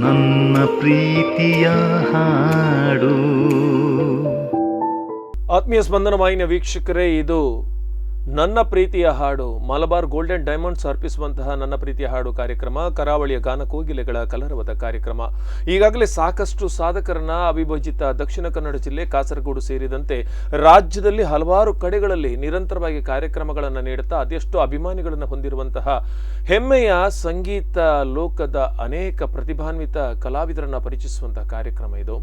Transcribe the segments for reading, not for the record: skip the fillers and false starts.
ನನ್ನ ಪ್ರೀತಿಯ ಹಾಡು. ಆತ್ಮೀಯ ಸ್ಪಂದನ ವಾಹಿನಿಯ ವೀಕ್ಷಕರೇ, ಇದು ನನ್ನ ಪ್ರೀತಿಯ ಹಾಡು, ಮಲಬಾರ್ ಗೋಲ್ಡನ್ ಡೈಮಂಡ್ಸ್ ಅರ್ಪಿಸುವಂತಹ ನನ್ನ ಪ್ರೀತಿಯ ಹಾಡು ಕಾರ್ಯಕ್ರಮ, ಕರಾವಳಿಯ ಗಾನಕೋಗಿಲೆಗಳ ಕಲರವದ ಕಾರ್ಯಕ್ರಮ. ಈಗಾಗಲೇ ಸಾಕಷ್ಟು ಸಾಧಕರನ್ನ ಅವಿಭಜಿತ ದಕ್ಷಿಣ ಕನ್ನಡ ಜಿಲ್ಲೆ, ಕಾಸರಗೋಡು ಸೇರಿದಂತೆ ರಾಜ್ಯದಲ್ಲಿ ಹಲವಾರು ಕಡೆಗಳಲ್ಲಿ ನಿರಂತರವಾಗಿ ಕಾರ್ಯಕ್ರಮಗಳನ್ನು ನೀಡುತ್ತಾ ಅದೆಷ್ಟು ಅಭಿಮಾನಿಗಳನ್ನು ಹೊಂದಿರುವಂತಹ ಹೆಮ್ಮೆಯ ಸಂಗೀತ ಲೋಕದ ಅನೇಕ ಪ್ರತಿಭಾನ್ವಿತ ಕಲಾವಿದರನ್ನ ಪರಿಚಯಿಸುವಂತಹ ಕಾರ್ಯಕ್ರಮ ಇದು.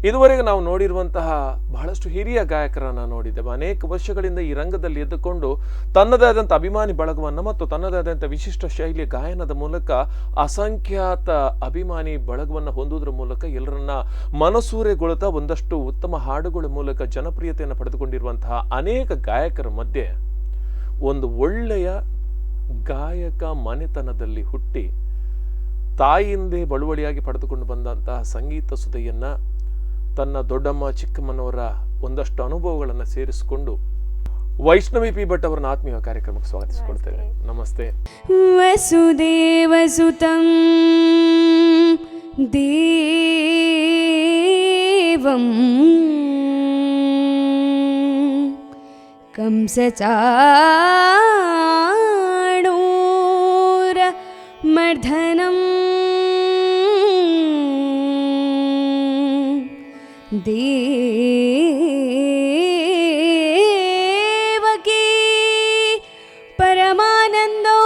ಇದುವರೆಗೆ ನಾವು ನೋಡಿರುವಂತಹ ಬಹಳಷ್ಟು ಹಿರಿಯ ಗಾಯಕರನ್ನು ನೋಡಿದ್ದೇವೆ. ಅನೇಕ ವರ್ಷಗಳಿಂದ ಈ ರಂಗದಲ್ಲಿ ಎದ್ದುಕೊಂಡು ತನ್ನದೇ ಆದಂಥ ಅಭಿಮಾನಿ ಬಳಗವನ್ನು ಮತ್ತು ತನ್ನದೇ ಆದಂಥ ವಿಶಿಷ್ಟ ಶೈಲಿಯ ಗಾಯನದ ಮೂಲಕ ಅಸಂಖ್ಯಾತ ಅಭಿಮಾನಿ ಬಳಗವನ್ನು ಹೊಂದುವುದರ ಮೂಲಕ ಎಲ್ಲರನ್ನ ಮನಸೂರೆಗೊಳ್ಳುತ್ತಾ ಒಂದಷ್ಟು ಉತ್ತಮ ಹಾಡುಗಳ ಮೂಲಕ ಜನಪ್ರಿಯತೆಯನ್ನು ಪಡೆದುಕೊಂಡಿರುವಂತಹ ಅನೇಕ ಗಾಯಕರ ಮಧ್ಯೆ ಒಂದು ಒಳ್ಳೆಯ ಗಾಯಕ ಮನೆತನದಲ್ಲಿ ಹುಟ್ಟಿ ತಾಯಿಯಿಂದೇ ಬಳುವಳಿಯಾಗಿ ಪಡೆದುಕೊಂಡು ಬಂದಂತಹ ಸಂಗೀತ ಸುಧೆಯನ್ನ ತನ್ನ ದೊಡ್ಡಮ್ಮ ಚಿಕ್ಕಮ್ಮನವರ ಒಂದಷ್ಟು ಅನುಭವಗಳನ್ನು ಸೇರಿಸಿಕೊಂಡು ವೈಷ್ಣವಿ ಪಿ ಭಟ್ ಅವರನ್ನ ಆತ್ಮೀಯ ಕಾರ್ಯಕ್ರಮಕ್ಕೆ ಸ್ವಾಗತಿಸಿಕೊಳ್ತೇವೆ. ನಮಸ್ತೆ. ವಸುದೇವಸುತಂ ದೇವಂ ಕಂಸಚಾಣೂರ ಮರ್ಧನಂ ದೇವಕೀ ಪರಮಾನಂದೋ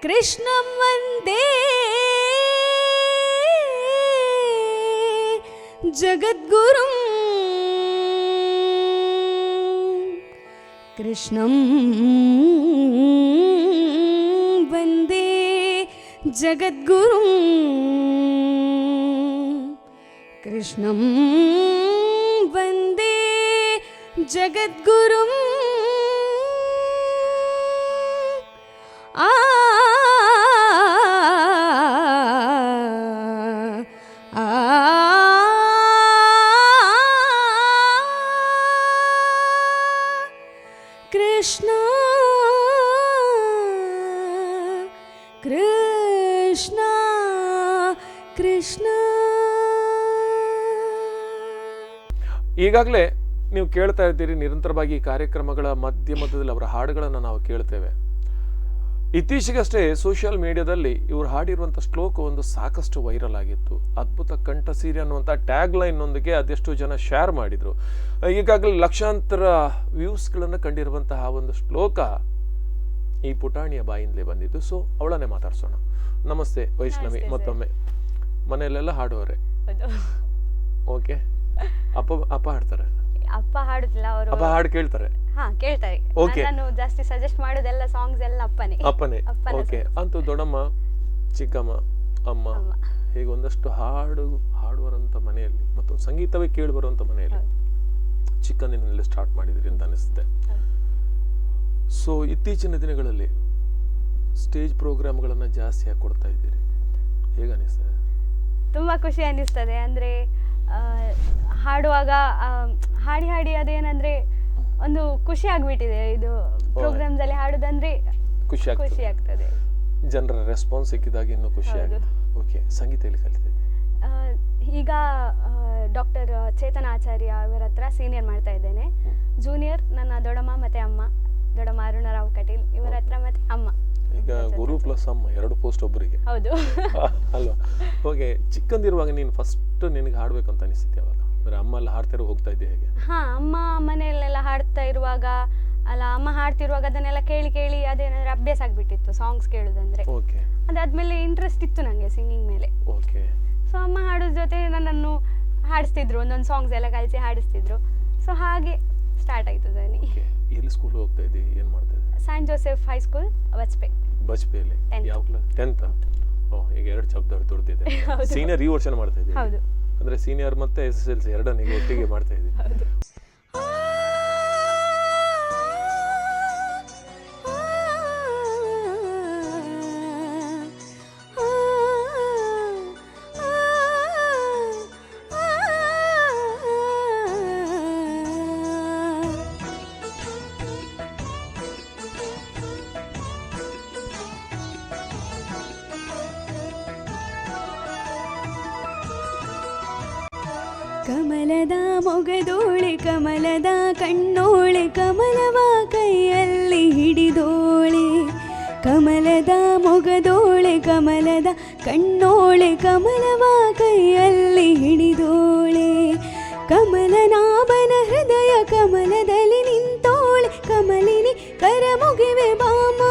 ಕೃಷ್ಣಂ ವಂದೇ ಜಗದ್ಗುರುಂ ಕೃಷ್ಣಂ ವಂದೇ ಜಗದ್ಗುರುಂ ಕೃಷ್ಣಂ ವಂದೇ ಜಗದ್ಗುರುಂ. ಆ ಕೃಷ್ಣ ಕೃಷ್ಣ ಕೃಷ್ಣ. ಈಗಾಗಲೇ ನೀವು ಕೇಳ್ತಾ ಇದ್ದೀರಿ, ನಿರಂತರವಾಗಿ ಈ ಕಾರ್ಯಕ್ರಮಗಳ ಮಧ್ಯದಲ್ಲಿ ಅವರ ಹಾಡುಗಳನ್ನು ನಾವು ಕೇಳ್ತೇವೆ. ಇತ್ತೀಚೆಗಷ್ಟೇ ಸೋಷಿಯಲ್ ಮೀಡಿಯಾದಲ್ಲಿ ಇವರು ಹಾಡಿರುವಂಥ ಶ್ಲೋಕ ಒಂದು ಸಾಕಷ್ಟು ವೈರಲ್ ಆಗಿತ್ತು. ಅದ್ಭುತ ಕಂಠಸೀರೆ ಅನ್ನುವಂಥ ಟ್ಯಾಗ್ ಲೈನ್ನೊಂದಿಗೆ ಅದೆಷ್ಟು ಜನ ಶೇರ್ ಮಾಡಿದರು. ಈಗಾಗಲೇ ಲಕ್ಷಾಂತರ ವ್ಯೂಸ್ಗಳನ್ನು ಕಂಡಿರುವಂತಹ ಒಂದು ಶ್ಲೋಕ ಈ ಪುಟಾಣಿಯ ಬಾಯಿಂದಲೇ ಬಂದಿದ್ದು. ಸೊ ಅವಳನ್ನೇ ಮಾತಾಡ್ಸೋಣ. ನಮಸ್ತೆ ವೈಷ್ಣವಿ. ಮತ್ತೊಮ್ಮೆ ಮನೆಯಲ್ಲೆಲ್ಲ ಹಾಡುವರೆ? ಓಕೆ. ಅಪ್ಪ ಹಾಡ್ತಾರೆ? ಅಪ್ಪ ಹಾಡುದಿಲ್ಲ, ಅವರು ಅಪ್ಪ ಹಾಡು ಕೇಳ್ತಾರೆ? ಕೇಳ್ತಾರೆ. ನಾನು ಜಾಸ್ತಿ ಸಜೆಸ್ಟ್ ಮಾಡೋದೆಲ್ಲ ಸಾಂಗ್ಸ್ ಎಲ್ಲ ಅಪ್ಪನೇ. ಓಕೆ. ಅಂತೂ ದೊಡ್ಡಮ್ಮ, ಚಿಕ್ಕಮ್ಮ, ಅಮ್ಮ ಹೀಗೆ ಒಂದಷ್ಟು ಹಾಡುವರಂತ ಮನೆಯಲ್ಲಿ, ಮತ್ತೊಂದು ಸಂಗೀತವೇ ಕೇಳಿ ಬರುವಂತ ಮನೆಯಲ್ಲಿ ಚಿಕ್ಕಂದಿನಲ್ಲಿ ಸ್ಟಾರ್ಟ್ ಮಾಡಿದ್ರಿ ಅಂತ ಅನಿಸುತ್ತೆ. ಸೊ ಇತ್ತೀಚಿನ ದಿನಗಳಲ್ಲಿ ಸ್ಟೇಜ್ ಪ್ರೋಗ್ರಾಮ್ಗಳನ್ನು ಜಾಸ್ತಿ ಆಗಿ ಕೊಡ್ತಾ ಇದ್ದೀರಿ, ಹೇಗೆ ಅನಿಸ್ತದೆ? ತುಂಬಾ ಖುಷಿ ಅನಿಸ್ತದೆ. ಅಂದ್ರೆ ಹಾಡುವಾಗ ಹಾಡಿ ಅದೇನಂದ್ರೆ ಒಂದು ಖುಷಿ ಆಗ್ಬಿಟ್ಟಿದೆ. ಇದು ಪ್ರೋಗ್ರಾಮ್ಸ್ ಅಲ್ಲಿ ಹಾಡುದಂದ್ರೆ ಖುಷಿ ಆಗ್ತದೆ. ಜನರ ರೆಸ್ಪಾನ್ಸ್ ಸಿಕ್ಕಿದಾಗ ಇನ್ನೂ ಖುಷಿ ಆಗುತ್ತೆ. ಓಕೆ. ಸಂಗೀತ ಎಲ್ಲಿ ಕಲಿತಿದ್ದೆ? ಈಗ ಡಾಕ್ಟರ್ ಚೇತನ ಆಚಾರ್ಯ ಇವರ ಹತ್ರ ಸೀನಿಯರ್ ಮಾಡ್ತಾ ಇದ್ದೇನೆ. ಜೂನಿಯರ್ ನನ್ನ ದೊಡ್ಡಮ್ಮ ಮತ್ತೆ ಅಮ್ಮ, ದೊಡ್ಡಮ್ಮ ಅರುಣರಾವ್ ಕಟೀಲ್ ಇವರ ಹತ್ರ ಮತ್ತೆ ಅಮ್ಮ. ಈಗ ಗುರು ಪ್ಲಸ್ ಅಮ್ಮ ಎರಡು ಪೋಸ್ಟ್ ಒಬ್ಬರಿಗೆ. ಹೌದು ಅಲ್ವಾ? ಓಕೆ. ಚಿಕ್ಕಂದಿರುವಾಗ ನೀನು ಫಸ್ಟ್ ನಿನಗೆ ಹಾಡ್ಬೇಕು ಅಂತ ಅನಿಸುತ್ತೆ ಯಾವಾಗ? ಅಂದ್ರೆ ಅಮ್ಮ ಎಲ್ಲ ಹಾಡ್ತಿರೋ ಹೋಗ್ತಾ ಇದ್ದೆ ಹೇಗೆ? ಅಮ್ಮ ಮನೆಯಲ್ಲೆಲ್ಲ ಹಾಡ್ತಾ ಇರುವಾಗ, ಅಲ್ಲ ಅಮ್ಮ ಹಾಡ್ತಿರುವಾಗ ಅದನ್ನೆಲ್ಲ ಕೇಳಿ ಕೇಳಿ ಅದೇನಂದ್ರೆ ಅಭ್ಯಾಸ ಆಗ್ಬಿಟ್ಟಿತ್ತು ಸಾಂಗ್ಸ್ ಕೇಳುದಂದ್ರೆ. ಓಕೆ. ಅದಾದ್ಮೇಲೆ ಇಂಟ್ರೆಸ್ಟ್ ಇತ್ತು ನಂಗೆ ಸಿಂಗಿಂಗ್ ಮೇಲೆ. ಓಕೆ. ಸೊ ಅಮ್ಮ ಹಾಡೋದ್ ಜೊತೆ ನನ್ನನ್ನು ಹಾಡಿಸ್ತಿದ್ರು, ಒಂದೊಂದು ಸಾಂಗ್ಸ್ ಎಲ್ಲ ಕಲಿಸಿ ಹಾಡಿಸ್ತಿದ್ರು. ಸೊ ಹಾಗೆ ಸ್ಟಾರ್ಟ್ ಆಯ್ತು ಜರ್ನಿ. ಎಲ್ಲಿ ಸ್ಕೂಲ್ ಹೋಗ್ತಾ ಇದ್ದಿ, ಏನ್ ಮಾಡ್ತಾ ಇದ್ದಿ? ಸೈಂಟ್ ಜೋಸೆಫ್ ಹೈಸ್ಕೂಲ್ ಬಜ್ಪೆಯಲ್ಲಿ. ಯಾವ ಕ್ಲಾಸ್? 10th. ಈಗ 2 ಶಬ್ದ ದೊಡ್ಡದಿದೆ. ಸೀನಿಯರ್ ಈ ವರ್ಷ ಮಾಡ್ತಾ ಇದ್ದೀವಿ. ಹೌದು. ಅಂದ್ರೆ ಸೀನಿಯರ್ ಮತ್ತೆ SSLC ಎರಡನ್ನೂ ಒಟ್ಟಿಗೆ ಮಾಡ್ತಾ ಇದ್ದೀವಿ. ಕಮಲದ ಮೊಗದೋಳೆ ಕಮಲದ ಕಣ್ಣೋಳೆ ಕಮಲವ ಕೈಯಲ್ಲಿ ಹಿಡಿದೋಳೆ ಕಮಲದ ಮೊಗದೋಳೆ ಕಮಲದ ಕಣ್ಣೋಳೆ ಕಮಲವ ಕೈಯಲ್ಲಿ ಹಿಡಿದೋಳೆ ಕಮಲನಾಭನ ಹೃದಯ ಕಮಲದಲ್ಲಿ ನಿಂತೋಳೆ ಕಮಲಿನಿ ಕರ ಮುಗಿವೆ ಬಾಮ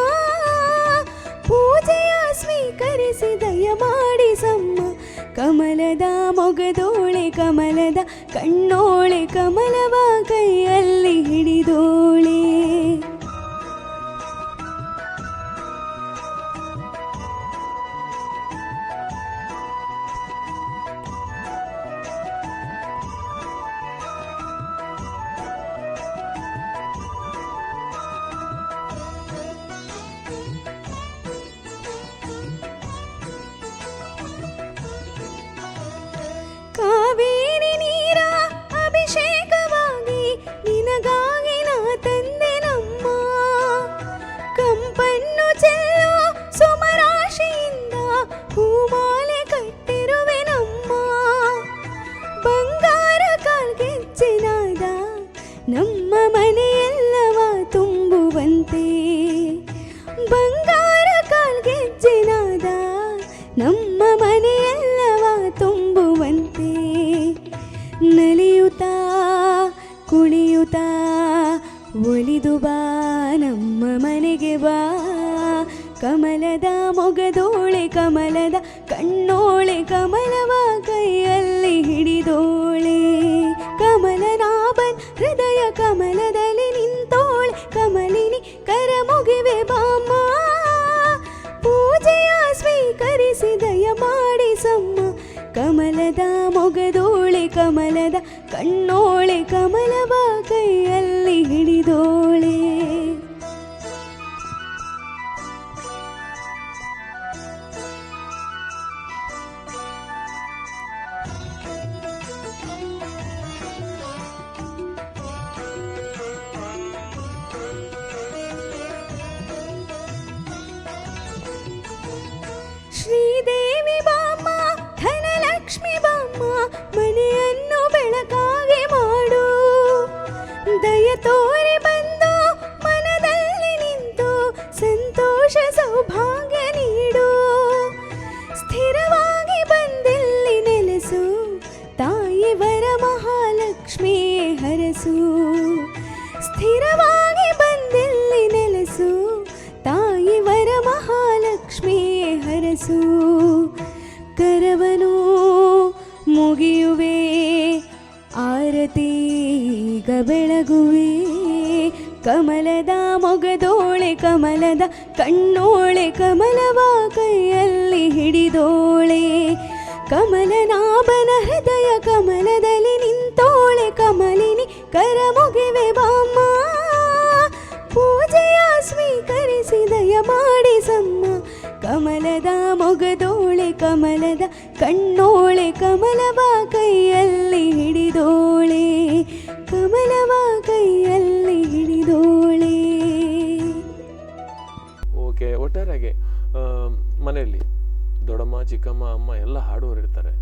ಪೂಜೆಯ ಸ್ವೀಕರಿಸಿ ದಯ ಮಾಡಿಸಮ್ಮ ಕಮಲದ ಮೊಗದೋಳೆ ಕಮಲದ ಕಣ್ಣೋಳೆ ಕಮಲವ ಕೈಯಲ್ಲಿ ಹಿಡಿದೋಳೆ ಕಾವೇರಿ ನೀರ ಅಭಿಷೇಕವಾಗಿ ನಿನಗಾಗಿ ನಾ ತಂದೆ ನಮ್ಮ ಕಂಪನ್ನು ಚೆಲ್ಲೋ ಸುಮರಾಶಿಯಿಂದ ಹೂಮಾಲೆ ಕಟ್ಟಿರುವೆ ನಮ್ಮ ಬಂಗಾರ ಕಾಲ್ಗೆಜ್ಜೆನಾದ ನಮ್ಮ ಮನೆಯೆಲ್ಲವ ತುಂಬುವಂತೆ ಬಂಗಾರ ಕಾಲ್ಗೆಜ್ಜೆನಾದ ನಮ್ಮ ಮನೆಯೆಲ್ಲವ ತುಂಬುವಂತೆ ನಲಿಯುತ್ತಾ ಕುಣಿಯುತ್ತಾ ಒಲಿದು ಬಾ ನಮ್ಮ ಮನೆಗೆ ಬಾ ಕಮಲದ ಮೊಗದೋಳೆ ಕಮಲದ ಕಣ್ಣೋಳೆ ಕಮಲವ ಕೈಯಲ್ಲಿ ಹಿಡಿದೋಳೆ ಕಮಲನಾಭನ್ ಹೃದಯ ಕಮಲದಲ್ಲಿ ನಿಂತೋಳೆ ಕಮಲಿನಿ ಕರ ಮುಗಿವೆ ಬಾಮ ಪೂಜೆಯ ಸ್ವೀಕರಿಸಿ ದಯ ಮಾಡಿಸಮ್ಮ ಕಮಲದ ಮೊಗದೋಳೆ ಕಮಲದ ಕಣ್ಣೋಳೆ ಕಮಲವ ಕೈಯಲ್ಲಿ ಹಿಡಿದೋಳೆ ಶ್ರೀದೇವಿ ಬಾಮ್ಮ ಧನಲಕ್ಷ್ಮಿ ಬಾಮ್ಮ ಮನೆಯನ್ನು ಬೆಳಕಾಗಿ ಮಾಡು ದಯ ತೋರಿ ಬಂದು ಮನದಲ್ಲಿ ನಿಂತು ಸಂತೋಷ ಸೌಭಾಗ್ಯ ನೀಡು ಸ್ಥಿರವಾಗಿ ಬಂದಿಲ್ಲಿ ನೆಲೆಸು ತಾಯಿ ವರ ಮಹಾಲಕ್ಷ್ಮಿಯೇ ಹರಸು ಸ್ಥಿರವಾಗಿ ಬಂದಿಲ್ಲಿ ನೆಲೆಸು ತಾಯಿ ವರ ಮಹಾಲಕ್ಷ್ಮಿಯೇ ಹರಸು ಕರವನು ಮುಗಿಯುವೆ ಆರತೀಗ ಬೆಳಗುವೆ ಕಮಲದ ಮೊಗದೋಳೆ ಕಮಲದ ಕಣ್ಣೋಳೆ ಕಮಲವ ಕೈಯಲ್ಲಿ ಹಿಡಿದೋಳೆ ಕಮಲನಾಭನ ಹೃದಯ ಕಮಲದಲ್ಲಿ ನಿಂತೋಳೆ ಕಮಲಿನಿ ಕರ ಮುಗಿವೆ ಬಾಮ್ಮ ಪೂಜೆಯ ಸ್ವೀಕರಿಸಿ ದಯ ಮಾಡಿಸಮ್ಮ ಕಮಲದ ಮೊಗದೋಳೆ ಕಮಲದ ಕಣ್ಣೋಳೆ ಕಮಲವ ಕೈಯಲ್ಲಿ ಹಿಡಿದೋಳೆ ಕಮಲವ ಕೈಯಲ್ಲಿ ಹಿಡಿದೋಳೆ ಓಕೆ, ಒಟ್ಟಾರೆಯಾಗಿ ಮನೆಯಲ್ಲಿ ದೊಡ್ಡಮ್ಮ ಚಿಕ್ಕಮ್ಮ ಅಮ್ಮ ಎಲ್ಲ ಹಾಡುವವರು ಇರ್ತಾರೆ.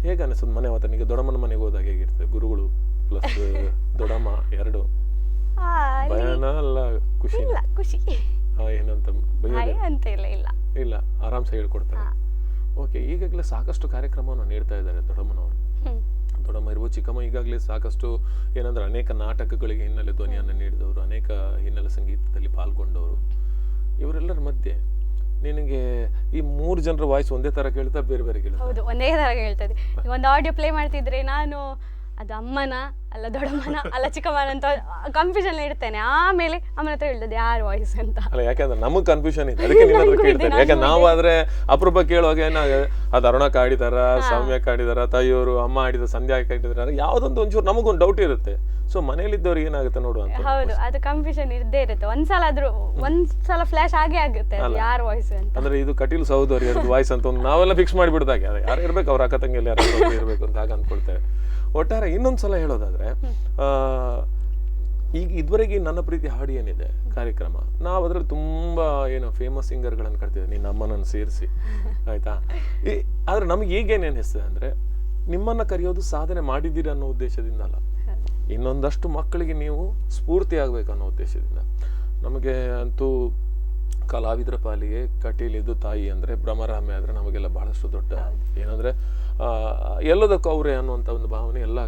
ಹೇಗೆ ಅನಿಸ್ತದೆ ಮನೆ ವಾತಾವರಣ? ದೊಡ್ಡಮ್ಮನ ಮನೆಗೆ ಹೋದಾಗ ಹೇಗಿರ್ತದೆ? ಗುರುಗಳು ಪ್ಲಸ್ ದೊಡ್ಡಮ್ಮ ಎರಡು ಭಯನ ಅಲ್ಲ ಖುಷಿ? ಇಲ್ಲ, ಖುಷಿ. ಏನಂತ ಅಂತ ಇಲ್ಲ ಇಲ್ಲ, ಆರಾಮ್ಸೆ ಹೇಳ್ಕೊಡ್ತಾರೆ. ಓಕೆ, ಈಗಾಗಲೇ ಸಾಕಷ್ಟು ಕಾರ್ಯಕ್ರಮವನ್ನು ನೀಡ್ತಾ ಇದ್ದಾರೆ ದೊಡ್ಡಮ್ಮನವರು. ದೊಡ್ಡಮ್ಮ ಇರ್ಬೋದು, ಚಿಕ್ಕಮ್ಮ ಈಗಾಗಲೇ ಸಾಕಷ್ಟು ಏನಂದ್ರೆ ಅನೇಕ ನಾಟಕಗಳಿಗೆ ಹಿನ್ನೆಲೆ ಧ್ವನಿಯನ್ನು ನೀಡಿದವರು, ಅನೇಕ ಹಿನ್ನೆಲೆ ಸಂಗೀತದಲ್ಲಿ ಪಾಲ್ಗೊಂಡವರು. ಇವರೆಲ್ಲರ ಮಧ್ಯೆ ನಿನಗೆ ಈ 3 ಜನರ ವಾಯ್ಸ್ ಒಂದೇ ತರ ಕೇಳ್ತಾ ಬೇರೆ ಬೇರೆ ಕೇಳ್ತಾ? ಹೌದು, ಒಂದೇ ತರ ಕೇಳ್ತದೆ. ಒಂದು ಆಡಿಯೋ ಪ್ಲೇ ಮಾಡ್ತಿದ್ರೆ ನಾನು ಅದು ಅಮ್ಮನ ಅಲ್ಲ ದೊಡ್ಡಮ್ಮನ ಅಲ್ಲ ಚಿಕ್ಕಮ್ಮನ ಅಂತ ಕನ್ಫ್ಯೂಷನ್ ಇಡ್ತೇನೆ. ಆಮೇಲೆ ಅಮ್ಮನ ಹತ್ರ ಹೇಳ್ತದೆ ಯಾರು ವಾಯ್ಸ್ ಅಂತ. ಅಲ್ಲ, ಯಾಕಂದ್ರೆ ನಮಗ್ ಕನ್ಫ್ಯೂಷನ್ ಇದೆ, ಅದಕ್ಕೆ ನಿನ್ನ ಹತ್ರ ಕೇಳ್ತೇನೆ. ಯಾಕಂದ್ರೆ ನಾವಾದ್ರೆ ಅಪರೂಪ ಕೇಳುವಾಗ ಅದು ಅರುಣಕ್ ಆಡಿದಾರ, ಸೌಮ್ಯಕ್ ಆಡಿದಾರ, ತಾಯಿಯವರು ಅಮ್ಮ ಆಡಿದ, ಸಂಧ್ಯಾ ಆಡಿದಾರ, ಯಾವ್ದೊಂದು ಒಂಚೂರು ನಮಗೊಂದು ಡೌಟ್ ಇರುತ್ತೆ. ಸೊ ಮನೇಲಿದ್ದವ್ರಿಗೆ ಏನಾಗುತ್ತೆ ನೋಡು ಅಂತ. ಹೌದು, ಅದು ಕನ್ಫ್ಯೂಷನ್ ಇದ್ದೇ ಇರುತ್ತೆ. ಒಂದ್ಸಲ ಫ್ಲಾಶ್ ಆಗೇ ಆಗುತ್ತೆ ಯಾರು ವಾಯ್ಸ್ ಅಂತ. ಅಂದ್ರೆ ಇದು ಕಟೀಲ್ ಸಹೋದರಿ ವಾಯ್ಸ್ ಅಂತ ಒಂದು ನಾವೆಲ್ಲ ಫಿಕ್ಸ್ ಮಾಡಿಬಿಡ್ದಾಗೆ ಯಾರು ಇರ್ಬೇಕು, ಅವ್ರ ಅಕ್ಕ ತಂಗಿಯಲ್ಲಿ ಯಾರು ಇರ್ಬೇಕು ಅಂತ ಹಾಗೆ ಅನ್ಕೊಳ್ತೇವೆ. ಒಟ್ಟಾರೆ ಇನ್ನೊಂದ್ಸಲ ಹೇಳೋದಾದ್ರೆ, ಈಗ ಇದುವರೆಗೆ ನನ್ನ ಪ್ರೀತಿ ಹಾಡು ಏನಿದೆ ಕಾರ್ಯಕ್ರಮ, ನಾವು ಅದ್ರಲ್ಲಿ ತುಂಬಾ ಫೇಮಸ್ ಸಿಂಗರ್ಗಳನ್ನು ಕರ್ತಿದ್ವಿ, ನಿನ್ನ ಅಮ್ಮನನ್ನು ಸೇರಿಸಿ, ಆಯ್ತಾ? ಆದ್ರೆ ನಮ್ಗೆ ಈಗೇನು ಅನಿಸ್ತದೆ ಅಂದ್ರೆ, ನಿಮ್ಮನ್ನು ಕರೆಯೋದು ಸಾಧನೆ ಮಾಡಿದ್ದೀರಿ ಅನ್ನೋ ಉದ್ದೇಶದಿಂದ ಅಲ್ಲ, ಇನ್ನೊಂದಷ್ಟು ಮಕ್ಕಳಿಗೆ ನೀವು ಸ್ಫೂರ್ತಿ ಆಗಬೇಕು ಅನ್ನೋ ಉದ್ದೇಶದಿಂದ. ನಮಗೆ ಅಂತೂ ಕಲಾವಿದರ ಪಾಲಿಗೆ ಕಟೀಲಿದ್ದು ತಾಯಿ ಅಂದರೆ ಭ್ರಮರಾಮೆ ಆದರೆ ನಮಗೆಲ್ಲ ಬಹಳಷ್ಟು ದೊಡ್ಡ ಏನಂದರೆ ಎಲ್ಲದಕ್ಕೂ ಅವರೇ ಅನ್ನುವಂಥ ಒಂದು ಭಾವನೆ. ಎಲ್ಲ